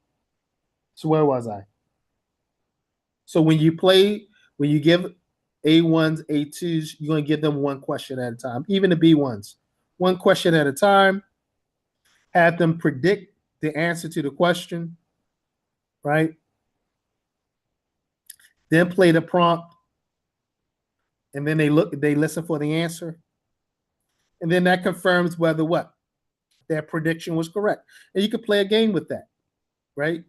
where was I? So when you give A1s, A2s, you're going to give them one question at a time, even the B1s. One question at a time. Have them predict the answer to the question, right? Then play the prompt, and then they listen for the answer. And then that confirms whether what? Their prediction was correct. And you can play a game with that, right?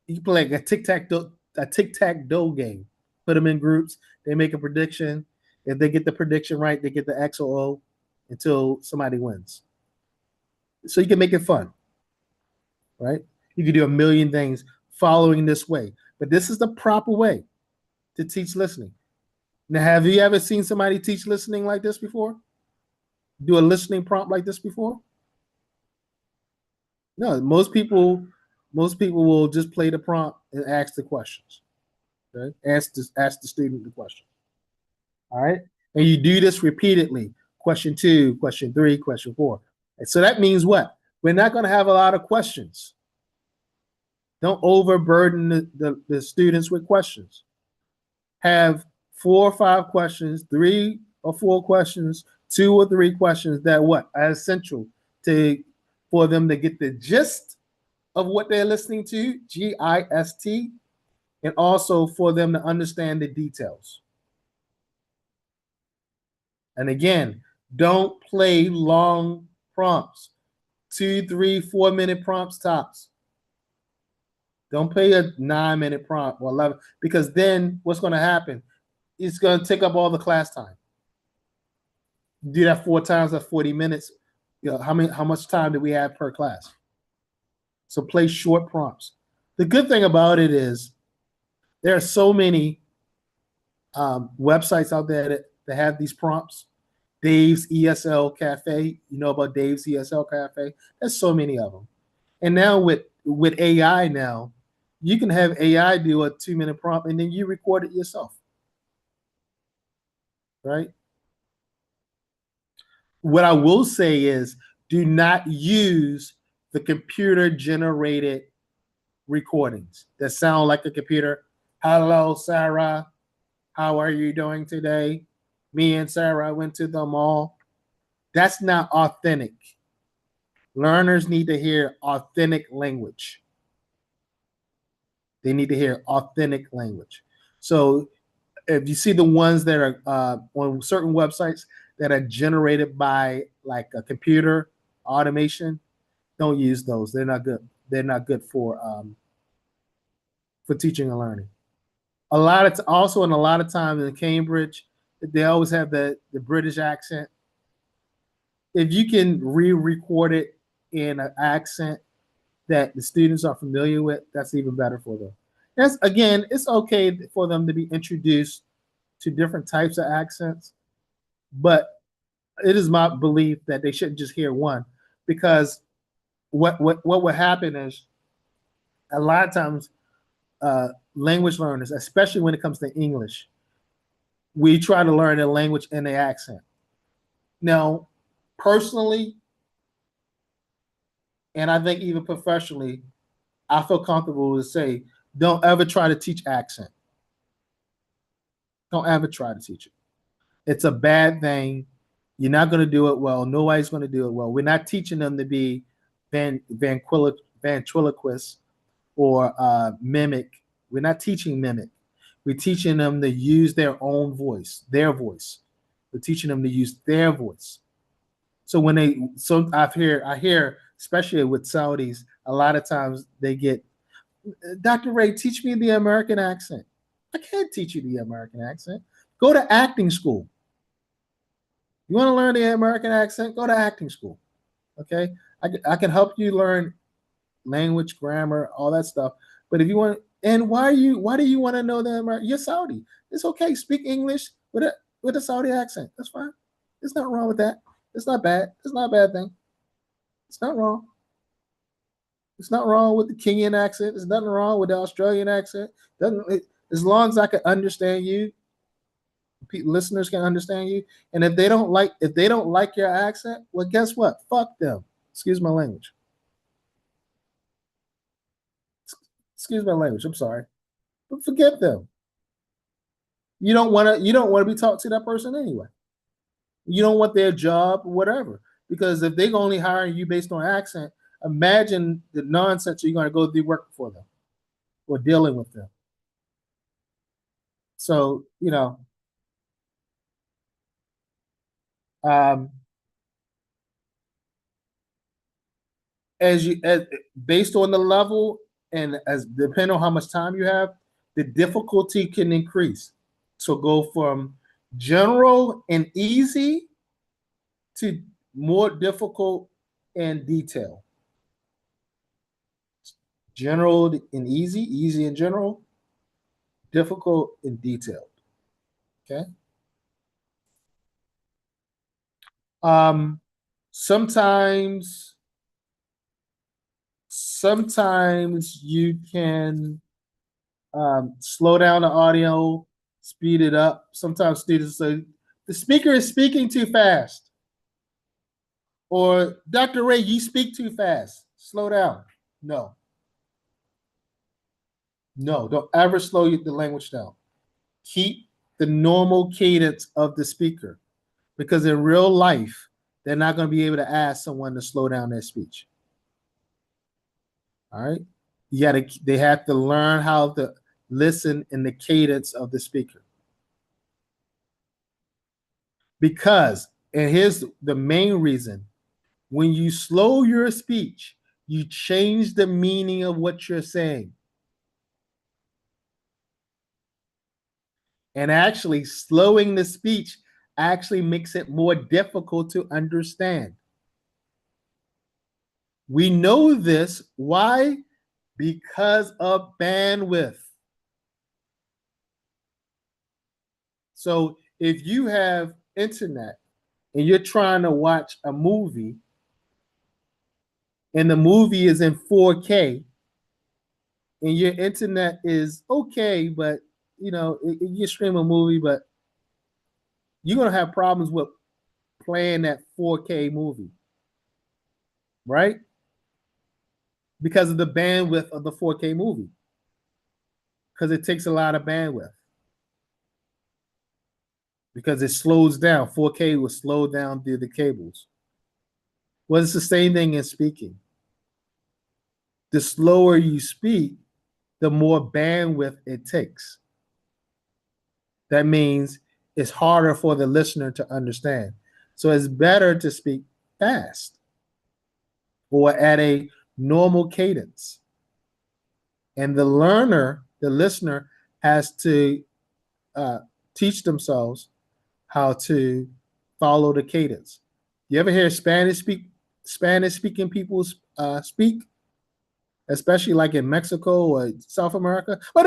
You can play like a tic-tac-toe game. Put them in groups. They make a prediction. If they get the prediction right, they get the X or O until somebody wins. So you can make it fun, right? You can do a million things following this way. But this is the proper way to teach listening. Now, have you ever seen somebody teach listening like this before? Do a listening prompt like this before? No, most people will just play the prompt and ask the questions. Okay? Ask the student the question. All right. And you do this repeatedly. Question 2, question 3, question 4. And so that means what? We're not going to have a lot of questions. Don't overburden the students with questions. Have 4 or 5 questions, 3 or 4 questions, 2 or 3 questions that what are essential for them to get the gist of what they're listening to, GIST, and also for them to understand the details. And again, don't play long prompts, 2, 3, 4 minute prompts tops. Don't play a 9-minute prompt or 11, because then what's going to happen? It's going to take up all the class time. Do that 4 times, that's 40 minutes. How much time do we have per class? So play short prompts. The good thing about it is there are so many websites out there that have these prompts. Dave's ESL Cafe. You know about Dave's ESL Cafe? There's so many of them. And now with with AI now, you can have AI do a 2-minute prompt and then you record it yourself. Right? What I will say is do not use the computer generated recordings that sound like a computer. Hello, Sarah. How are you doing today? Me and Sarah went to the mall. That's not authentic. Learners need to hear authentic language. They need to hear authentic language. So if you see the ones that are on certain websites that are generated by like a computer automation, don't use those. They're not good. They're not good for teaching and learning. A lot of also, and a lot of times in Cambridge, they always have the British accent. If you can re-record it in an accent that the students are familiar with, that's even better for them. That's, again, it's okay for them to be introduced to different types of accents, but it is my belief that they shouldn't just hear one, because what would happen is a lot of times language learners, especially when it comes to English, we try to learn a language in the accent. Now, personally, and I think even professionally, I feel comfortable to say, don't ever try to teach accent. Don't ever try to teach it. It's a bad thing. You're not going to do it well. Nobody's going to do it well. We're not teaching them to be ventriloquists or mimic. We're not teaching mimic. We're teaching them to use their own voice, their voice. We're teaching them to use their voice. So when I hear, especially with Saudis, a lot of times they get, Dr. Ray, teach me the American accent. I can't teach you the American accent. Go to acting school. You want to learn the American accent? Go to acting school. Okay, I can help you learn language, grammar, all that stuff. But if you want, and why do you want to know the American? You're Saudi. It's okay. Speak English with a Saudi accent. That's fine. There's nothing wrong with that. It's not bad. It's not a bad thing. It's not wrong. It's not wrong with the Kenyan accent. There's nothing wrong with the Australian accent. As long as I can understand you, listeners can understand you. And if they don't like your accent, well, guess what? Fuck them. Excuse my language. Excuse my language. I'm sorry, but forget them. You don't want to be talked to that person anyway. You don't want their job, whatever. Because if they're only hiring you based on accent, imagine the nonsense you're going to go through work for them or dealing with them. So, as based on the level and as depending on how much time you have, the difficulty can increase. So go from general and easy to more difficult and detail. General and easy, easy and general, difficult and detailed. Okay. Sometimes you can slow down the audio, speed it up. Sometimes students say, the speaker is speaking too fast. Or, Dr. Ray, you speak too fast. Slow down. No, don't ever slow the language down. Keep the normal cadence of the speaker, because in real life, they're not going to be able to ask someone to slow down their speech. All right? They have to learn how to listen in the cadence of the speaker. Because, and here's the main reason, when you slow your speech, you change the meaning of what you're saying. And actually, slowing the speech actually makes it more difficult to understand. We know this. Why? Because of bandwidth. So if you have internet and you're trying to watch a movie and the movie is in 4K and your internet is okay, but you stream a movie, but you're gonna have problems with playing that 4K movie, right? Because of the bandwidth of the 4K movie. Because it takes a lot of bandwidth. Because it slows down. 4K will slow down through the cables. Well, it's the same thing in speaking. The slower you speak, the more bandwidth it takes. That means it's harder for the listener to understand. So it's better to speak fast or at a normal cadence. And the learner, the listener, has to teach themselves how to follow the cadence. You ever hear Spanish speaking people speak, especially like in Mexico or South America? You're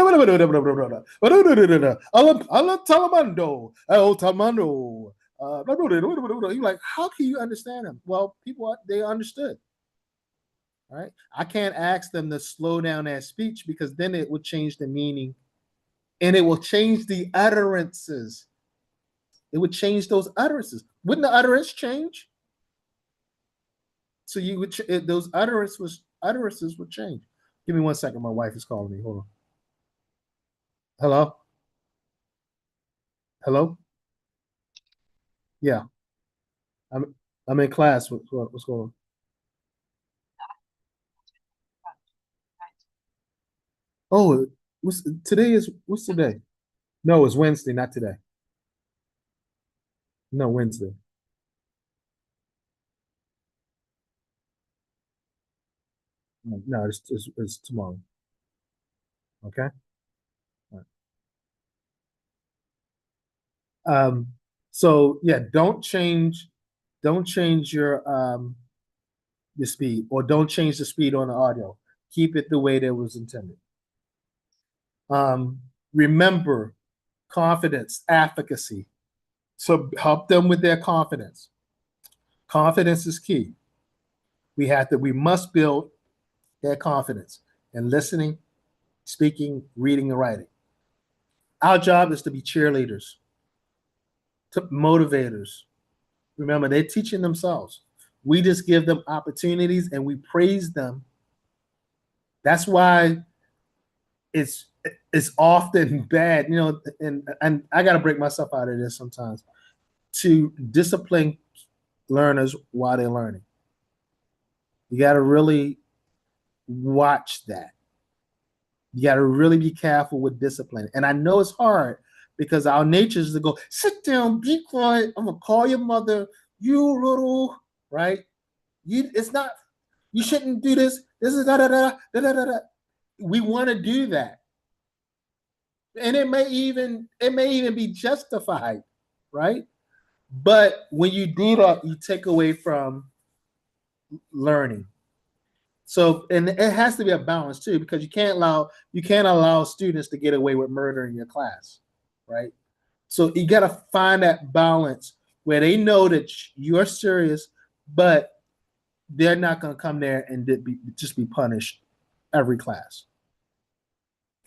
like, how can you understand them? Well, people, they understood. Right? I can't ask them to slow down that speech because then it would change the meaning and it will change the utterances. It would change those utterances. Wouldn't the utterance change? So you would those utterances would change. Give me 1 second. My wife is calling me. Hold on. Hello? Hello? Yeah. I'm in class. What's going on? Oh, what's today? No, it's Wednesday, not today. No, Wednesday. No, it's tomorrow. Okay. All right. So yeah, don't change your speed, or don't change the speed on the audio. Keep it the way that was intended. Remember confidence, efficacy. So help them with their confidence. Confidence is key. We must build their confidence in listening, speaking, reading, and writing. Our job is to be cheerleaders, to motivators. Remember, they're teaching themselves. We just give them opportunities and we praise them. That's why it's often bad, and I got to break myself out of this sometimes, to discipline learners while they're learning. You got to really watch that. You got to really be careful with discipline. And I know it's hard because our nature is to go, sit down, be quiet. I'm going to call your mother, you little, right? It's not, you shouldn't do this. This is da da da da da da da. We want to do that. And it may even be justified, right? But when you do that, you take away from learning. So, and it has to be a balance too, because you can't allow students to get away with murder in your class, right? So you got to find that balance where they know that you're serious, but they're not going to come there and just be punished every class.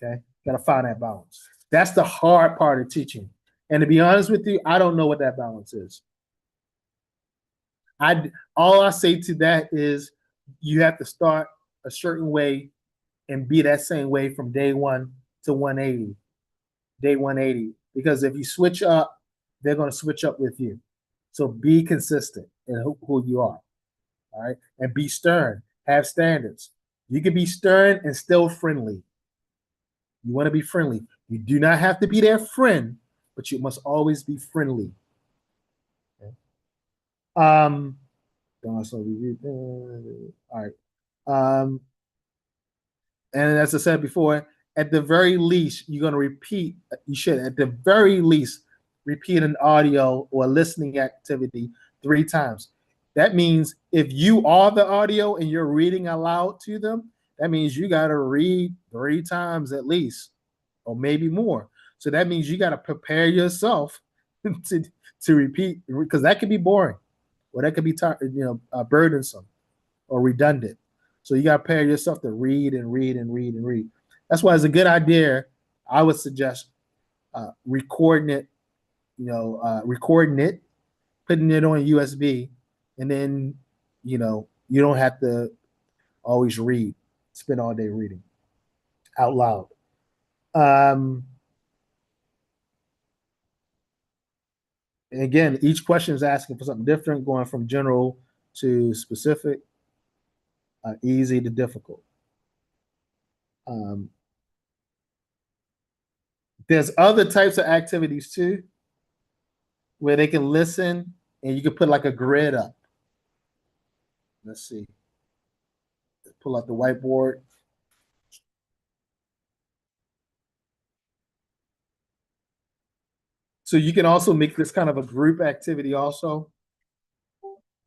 Okay, got to find that balance. That's the hard part of teaching. And to be honest with you, I don't know what that balance is. All I say to that is you have to start a certain way and be that same way from day 1 to 180. Day 180. Because if you switch up, they're going to switch up with you. So be consistent in who you are. All right. And be stern. Have standards. You can be stern and still friendly. You want to be friendly. You do not have to be their friend, but you must always be friendly. Okay. All right. And as I said before, at the very least, you're going to repeat. You should, at the very least, repeat an audio or listening activity 3 times. That means if you are the audio and you're reading aloud to them, that means you got to read 3 times at least, or maybe more. So that means you got to prepare yourself to repeat, because that could be boring, or that could be burdensome or redundant. So you got to prepare yourself to read and read and read and read. That's why it's a good idea. I would suggest recording it, recording it, putting it on USB, and then you don't have to always read, spend all day reading out loud. And again, each question is asking for something different, going from general to specific, easy to difficult. There's other types of activities too, where they can listen and you can put like a grid up. Let's see. Pull out the whiteboard. So you can also make this kind of a group activity also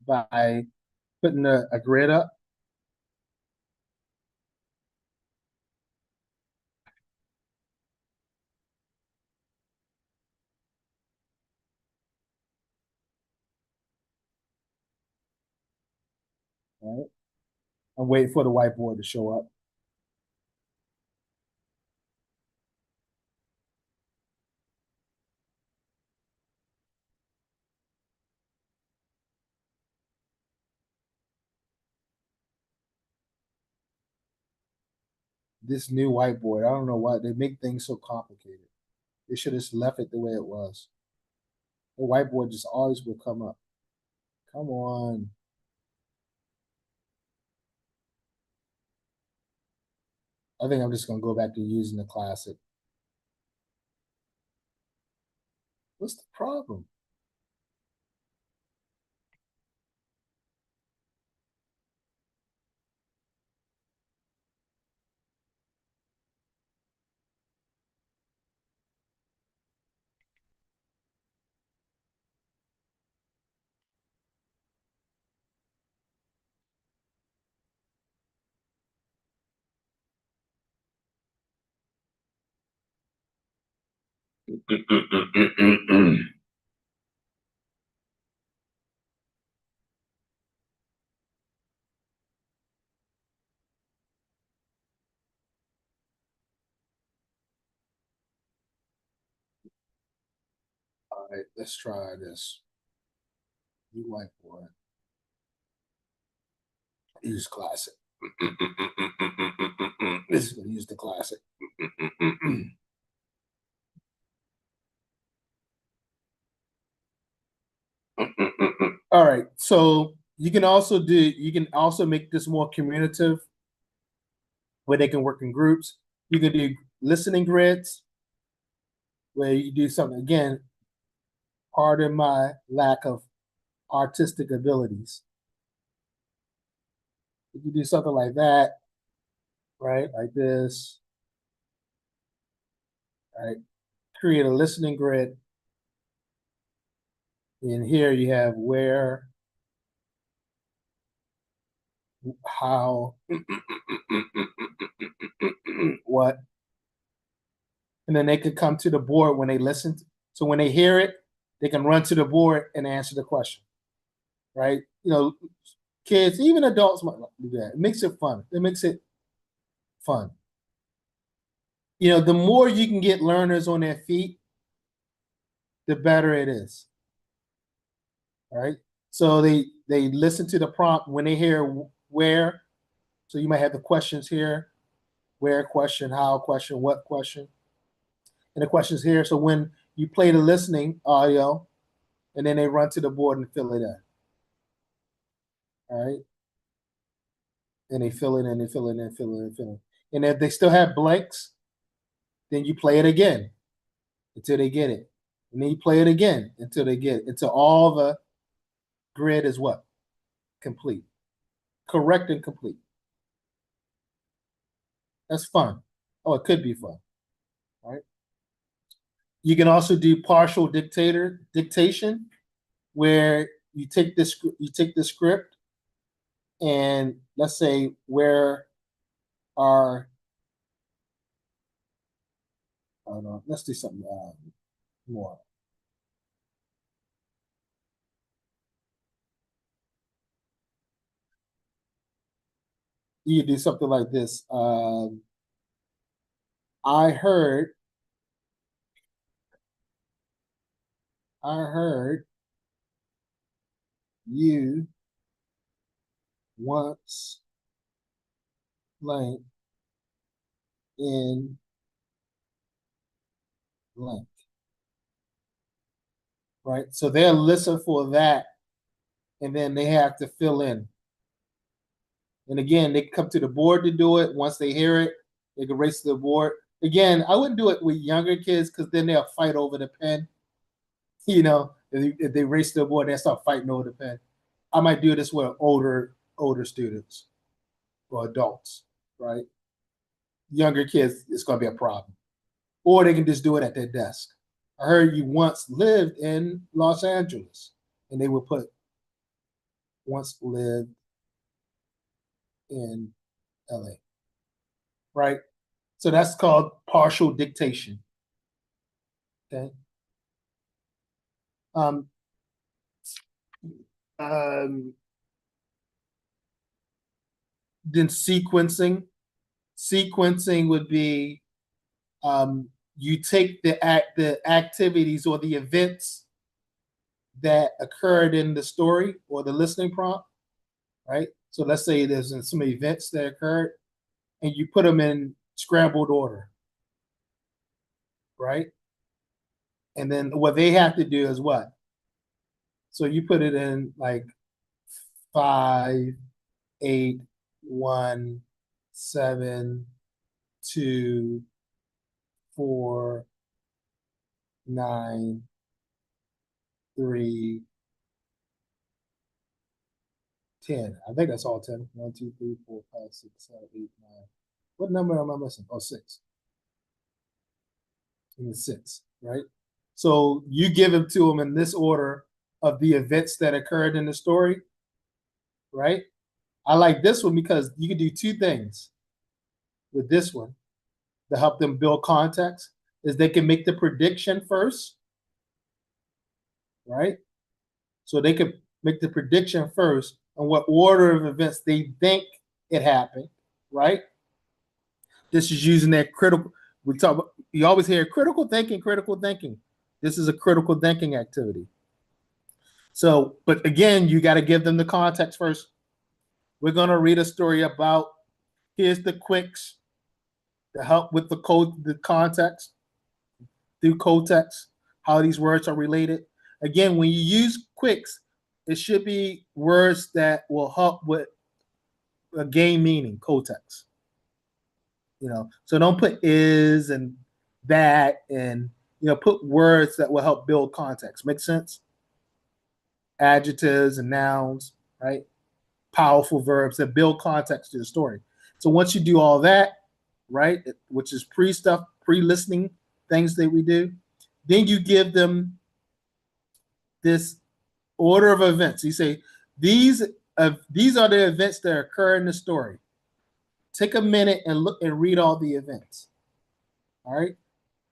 by putting a grid up. All right. I'm waiting for the whiteboard to show up. This new whiteboard, I don't know why they make things so complicated. They should have just left it the way it was. The whiteboard just always will come up. Come on. I think I'm just gonna go back to using the classic. What's the problem? All right, let's try this. New whiteboard. Use classic. This is gonna use the classic. All right, so you can also make this more communicative where they can work in groups. You can do listening grids where you do something again, pardon my lack of artistic abilities. You can do something like that, right? Like this, right? Create a listening grid. And here you have where, how, what. And then they could come to the board when they listen. So when they hear it, they can run to the board and answer the question, right? Kids, even adults might do that. It makes it fun. It makes it fun. The more you can get learners on their feet, the better it is. All right. So they listen to the prompt when they hear where. So you might have the questions here, where question, how question, what question, and the questions here. So when you play the listening audio, and then they run to the board and fill it in. All right. And they fill it in, they fill it in, fill it in, fill it in. And if they still have blanks, then you play it again until they get it. And then you play it again until they get it. Until all the grid is what? Complete. Correct and complete. That's fun. Oh, it could be fun. All right. You can also do partial dictation, where you take the script, and let's say where are I don't know, let's do something more. You do something like this. I heard you once blank in blank. Right? So they'll listen for that, and then they have to fill in. And again, they come to the board to do it. Once they hear it, they can race to the board. Again, I wouldn't do it with younger kids because then they'll fight over the pen. You know, if they race to the board, they start fighting over the pen. I might do this with older students or adults, right? Younger kids, it's going to be a problem. Or they can just do it at their desk. I heard you once lived in Los Angeles, and they would put once lived in LA, right? So that's called partial dictation. Okay. Um, then sequencing. Sequencing would be you take the activities or the events that occurred in the story or the listening prompt, right? So let's say there's some events that occurred, and you put them in scrambled order, right? And then what they have to do is what? So you put it in like 5, 8, 1, 7, 2, 4, 9, 3, 10. I think that's all 10. 1, 2, 3, 4, 5, 6, 7, 8, 9. What number am I missing? Oh, 6. And it's 6, right? So you give them to them in this order of the events that occurred in the story, right? I like this one because you can do two things with this one to help them build context is they can make the prediction first, right? So they can make the prediction first on what order of events they think it happened, right? This is using that critical. We talk about, you always hear critical thinking, critical thinking. This is a critical thinking activity. So, but again, you got to give them the context first. We're going to read a story about, here's the quicks to help with the code, the context through context, how these words are related. Again, when you use quicks, it should be words that will help with a gain meaning, context. You know, so don't put is and that, and put words that will help build context. Make sense? Adjectives and nouns, right? Powerful verbs that build context to the story. So once you do all that, right, which is pre-listening things that we do, then you give them this order of events. You say these are the events that occur in the story. Take a minute and look and read all the events. All right.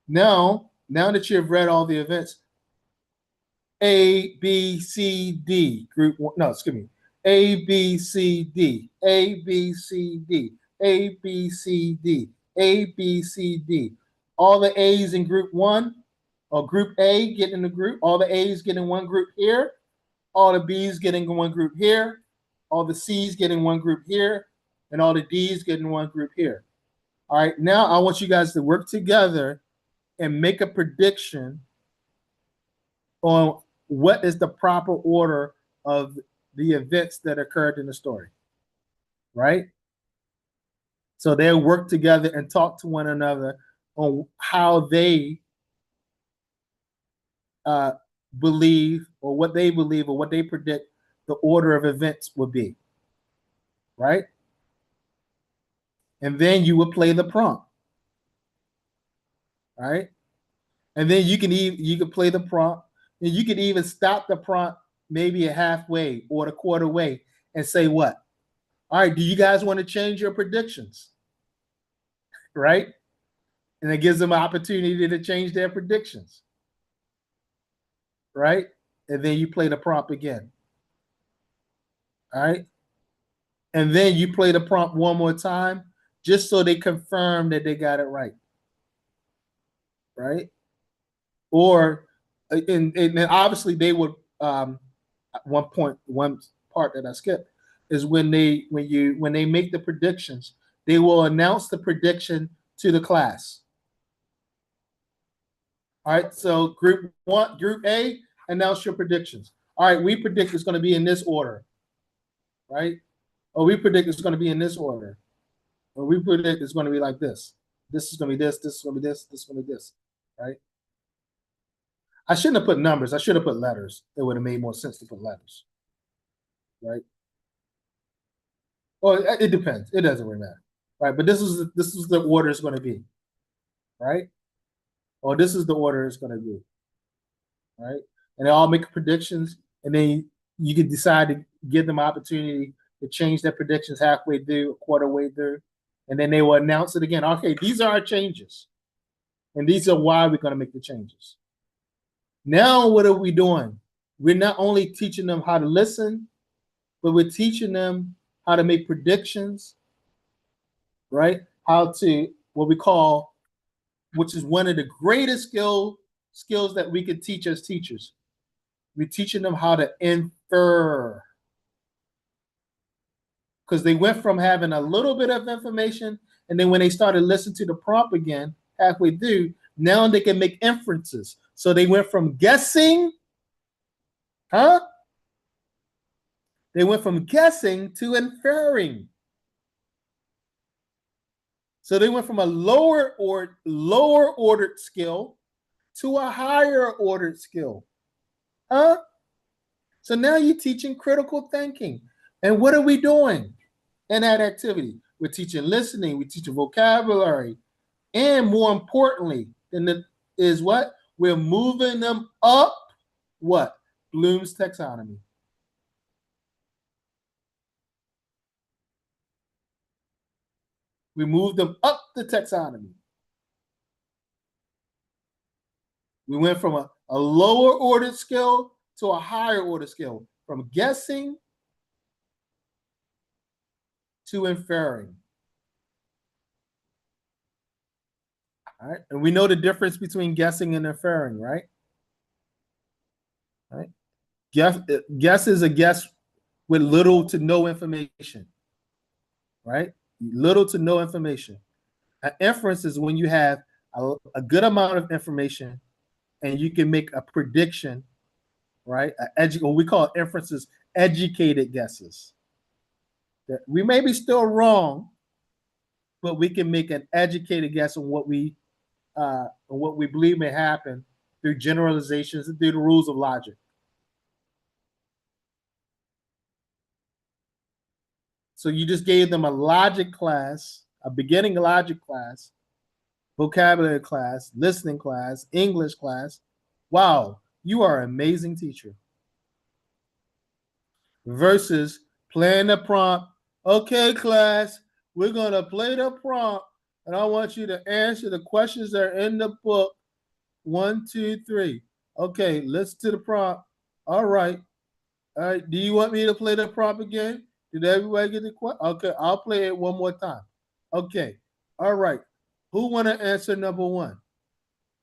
Now that you've read all the events, A, B, C, D, group one. No, excuse me. A, B, C, D, A, B, C, D, A, B, C, D, A, B, C, D. All the A's in group one, or group A get in the group. All the A's get in one group here. All the B's get in one group here. All the C's get in one group here. And all the D's get in one group here. All right, now I want you guys to work together and make a prediction on what is the proper order of the events that occurred in the story, right? So they'll work together and talk to one another on how they believe, or what they believe, or what they predict the order of events will be, right? And then you will play the prompt, right? And then you can play the prompt, and you can even stop the prompt maybe a halfway or a quarter way and say what? All right, do you guys want to change your predictions? Right? And it gives them an opportunity to change their predictions. Right? And then you play the prompt again. All right? And then you play the prompt one more time just so they confirm that they got it right. right? Or and obviously they would one part that I skipped is when they make the predictions, they will announce the prediction to the class. All right, so group A, announce your predictions. All right, we predict it's going to be in this order, right? Or we predict it's going to be in this order. Or we predict it's going to be like this. This is going to be this, this is going to be this, this is going to be this, right? I shouldn't have put numbers. I should have put letters. It would have made more sense to put letters, right? Well, it depends. It doesn't really matter, right? But this is the order it's going to be, right? Or this is the order it's going to be, right? And they all make predictions, and then you can decide to give them opportunity to change their predictions halfway through, a quarter way through, and then they will announce it again. Okay, these are our changes, and these are why we're going to make the changes. Now, what are we doing? We're not only teaching them how to listen, but we're teaching them how to make predictions, right? How to, what we call, which is one of the greatest skills that we can teach as teachers. We're teaching them how to infer. Because they went from having a little bit of information, and then when they started listening to the prompt again, halfway through, now they can make inferences. So they went from guessing, They went from guessing to inferring. So they went from a lower ordered skill to a higher ordered skill. So now you're teaching critical thinking. And what are we doing in that activity? We're teaching listening, we're teaching vocabulary, and more importantly is what? We're moving them up what? Bloom's taxonomy. We moved them up the taxonomy. We went from a lower ordered skill to a higher order skill, from guessing to inferring. All right, and we know the difference between guessing and inferring, right? All right. Guess is a guess with little to no information, right? Little to no information. An inference is when you have a good amount of information and you can make a prediction, right? What we call inferences, educated guesses. That we may be still wrong, but we can make an educated guess on what we believe may happen through generalizations and through the rules of logic. So you just gave them a logic class, a beginning logic class, vocabulary class, listening class, English class. Wow, you are an amazing teacher. Versus playing the prompt. Okay, class, we're going to play the prompt, and I want you to answer the questions that are in the book. 1, 2, 3. Okay, listen to the prompt. All right. All right. Do you want me to play the prompt again? Did everybody get the question? Okay, I'll play it one more time. Okay. All right. Who want to answer number 1?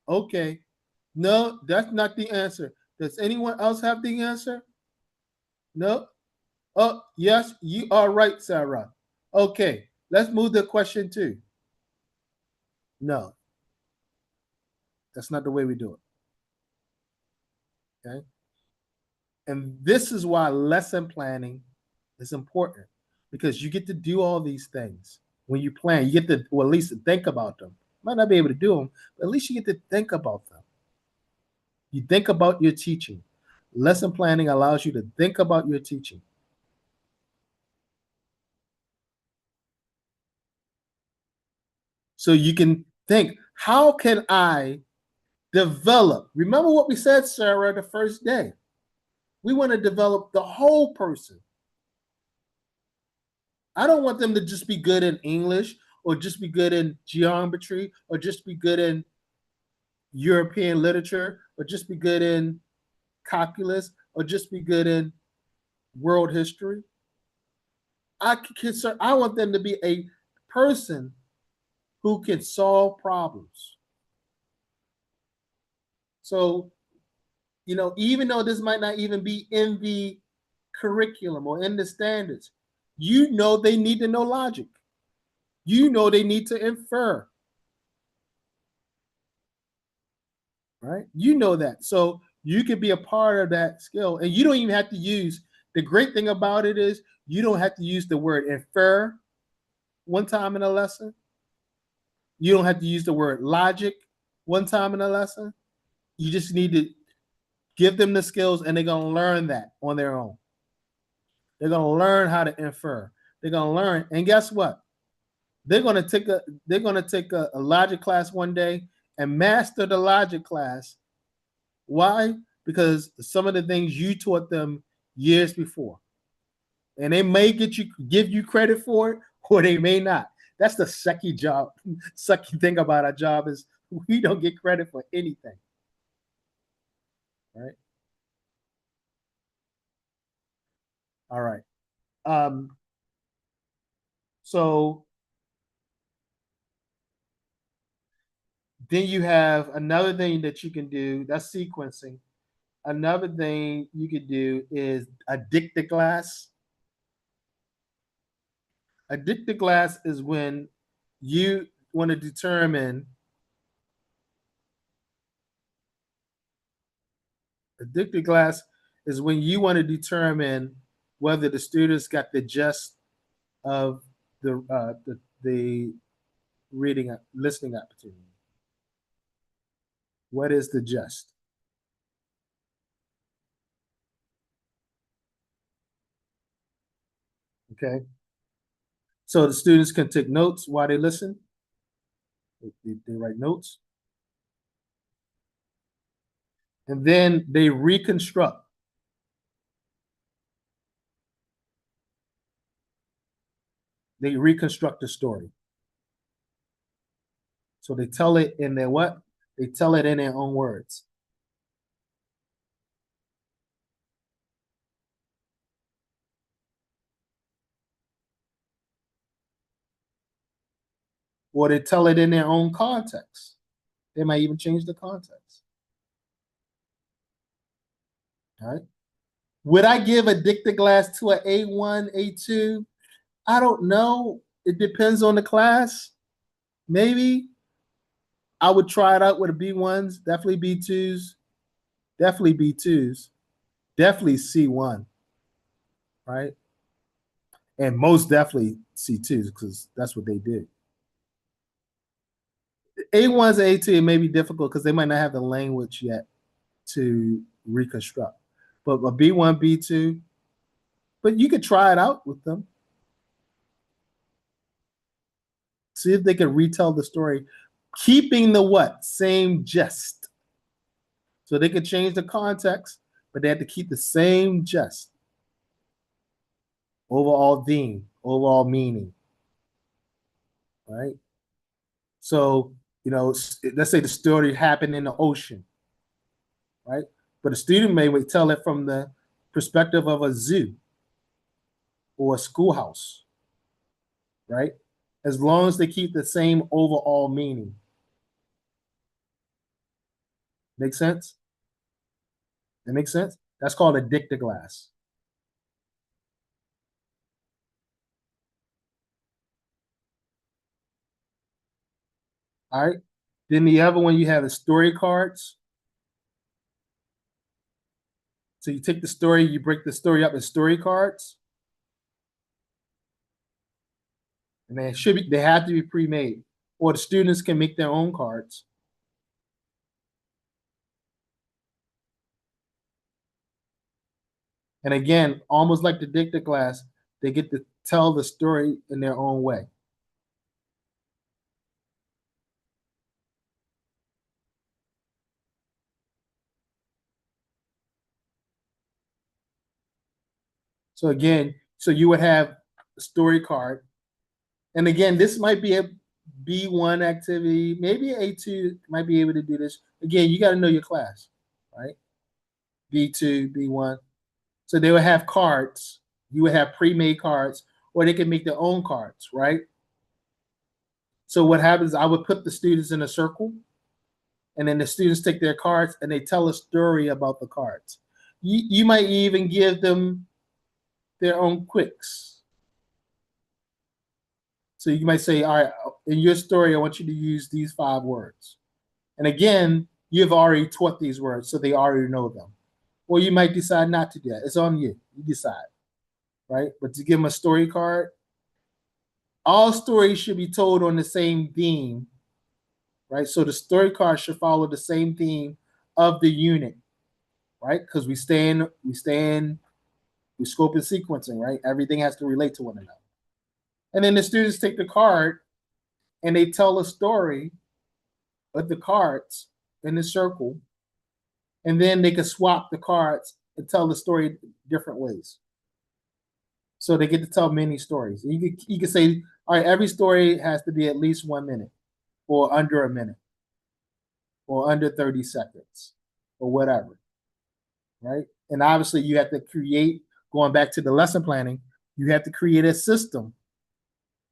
Okay. No, that's not the answer. Does anyone else have the answer? No? Oh, yes, you are right, Sarah. Okay, let's move to question 2. No, that's not the way we do it. Okay. And this is why lesson planning is important, because you get to do all these things when you plan. You get to, well, at least think about them. Might not be able to do them, but at least you get to think about them. You think about your teaching. Lesson planning allows you to think about your teaching. So you can think, how can I develop? Remember what we said, Sarah, the first day. We want to develop the whole person. I don't want them to just be good in English or just be good in geometry or just be good in European literature or just be good in calculus or just be good in world history. I want them to be a person who can solve problems. So, even though this might not even be in the curriculum or in the standards, they need to know logic. They need to infer. Right? That. So you can be a part of that skill. And you don't even have to use, the great thing about it is you don't have to use the word infer one time in a lesson. You don't have to use the word logic one time in a lesson. You just need to give them the skills and they're going to learn that on their own. They're going to learn how to infer. They're going to learn. And guess what? They're going to take a logic class one day and master the logic class. Why? Because some of the things you taught them years before. And they may give you credit for it, or they may not. That's the sucky thing about our job is we don't get credit for anything. Right? All right. So then you have another thing that you can do, that's sequencing. Another thing you could do is a dictoglass. A dictoglass is when you want to determine, whether the students got the gist of the reading listening opportunity. What is the gist? Okay. So the students can take notes while they listen. They write notes. And then they reconstruct. They reconstruct the story. So they tell it in their what? They tell it in their own words. Or they tell it in their own context. They might even change the context. All right. Would I give a dictoglass to an A1, A2? I don't know. It depends on the class. Maybe I would try it out with a B1s, definitely B2s, definitely B2s, definitely C1, right? And most definitely C2s because that's what they did. A1s and A2 may be difficult because they might not have the language yet to reconstruct. But a B1, B2, but you could try it out with them. See if they can retell the story, keeping the what? Same gist. So they could change the context, but they have to keep the same gist. Overall theme, overall meaning. Right? So, let's say the story happened in the ocean, right? But a student may tell it from the perspective of a zoo or a schoolhouse, right? As long as they keep the same overall meaning. Make sense? That makes sense? That's called a dictoglass. All right. Then the other one you have is story cards. So you take the story, you break the story up in story cards. And they have to be pre-made. Or the students can make their own cards. And again, almost like the dictoglass, they get to tell the story in their own way. So again, you would have a story card. And again, this might be a B1 activity. Maybe A2 might be able to do this. Again, you got to know your class, right? B2, B1. So they would have cards. You would have pre-made cards, or they can make their own cards, right? So what happens, I would put the students in a circle. And then the students take their cards and they tell a story about the cards. You might even give them their own quicks. So you might say, all right, in your story, I want you to use these 5 words. And again, you've already taught these words, so they already know them. Or you might decide not to do that. It's on you. You decide, right? But to give them a story card, all stories should be told on the same theme, right? So the story card should follow the same theme of the unit, right? Because we scope and sequencing, right? Everything has to relate to one another. And then the students take the card and they tell a story with the cards in the circle, and then they can swap the cards and tell the story different ways. So they get to tell many stories. You can say, all right, every story has to be at least 1 minute, or under a minute, or under 30 seconds, or whatever, right? And obviously you have to create, going back to the lesson planning, you have to create a system.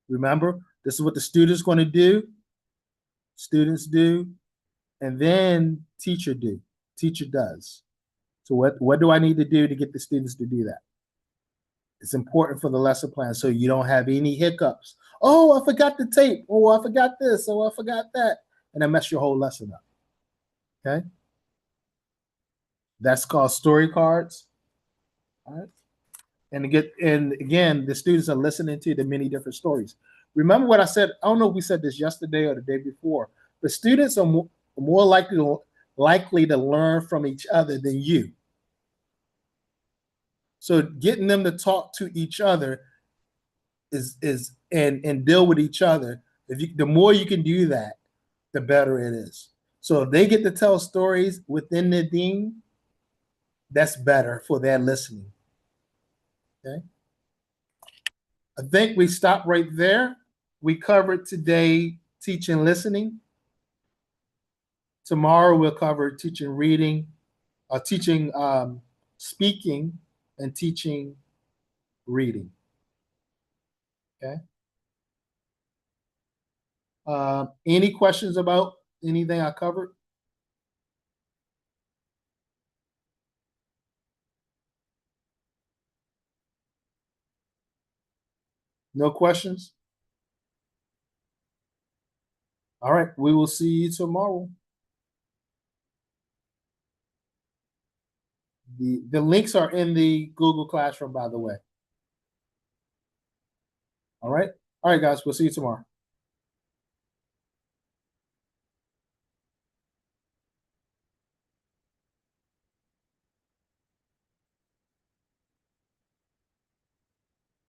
Remember, this is what the student's going to do, students do, and then teacher does. So what do I need to do to get the students to do that? It's important for the lesson plan so you don't have any hiccups. Oh, I forgot the tape. Oh, I forgot this. Oh, I forgot that. And then mess your whole lesson up. Okay? That's called story cards. All right. And again, the students are listening to the many different stories. Remember what I said? I don't know if we said this yesterday or the day before, but students are more likely to learn from each other than you. So getting them to talk to each other and deal with each other. The more you can do that, the better it is. So if they get to tell stories within the theme, that's better for their listening. Okay. I think we stop right there. We covered today teaching listening. Tomorrow we'll cover teaching reading, teaching speaking, and teaching reading. Okay. Any questions about anything I covered? No questions? All right, we will see you tomorrow. The links are in the Google Classroom, by the way. All right, guys, we'll see you tomorrow.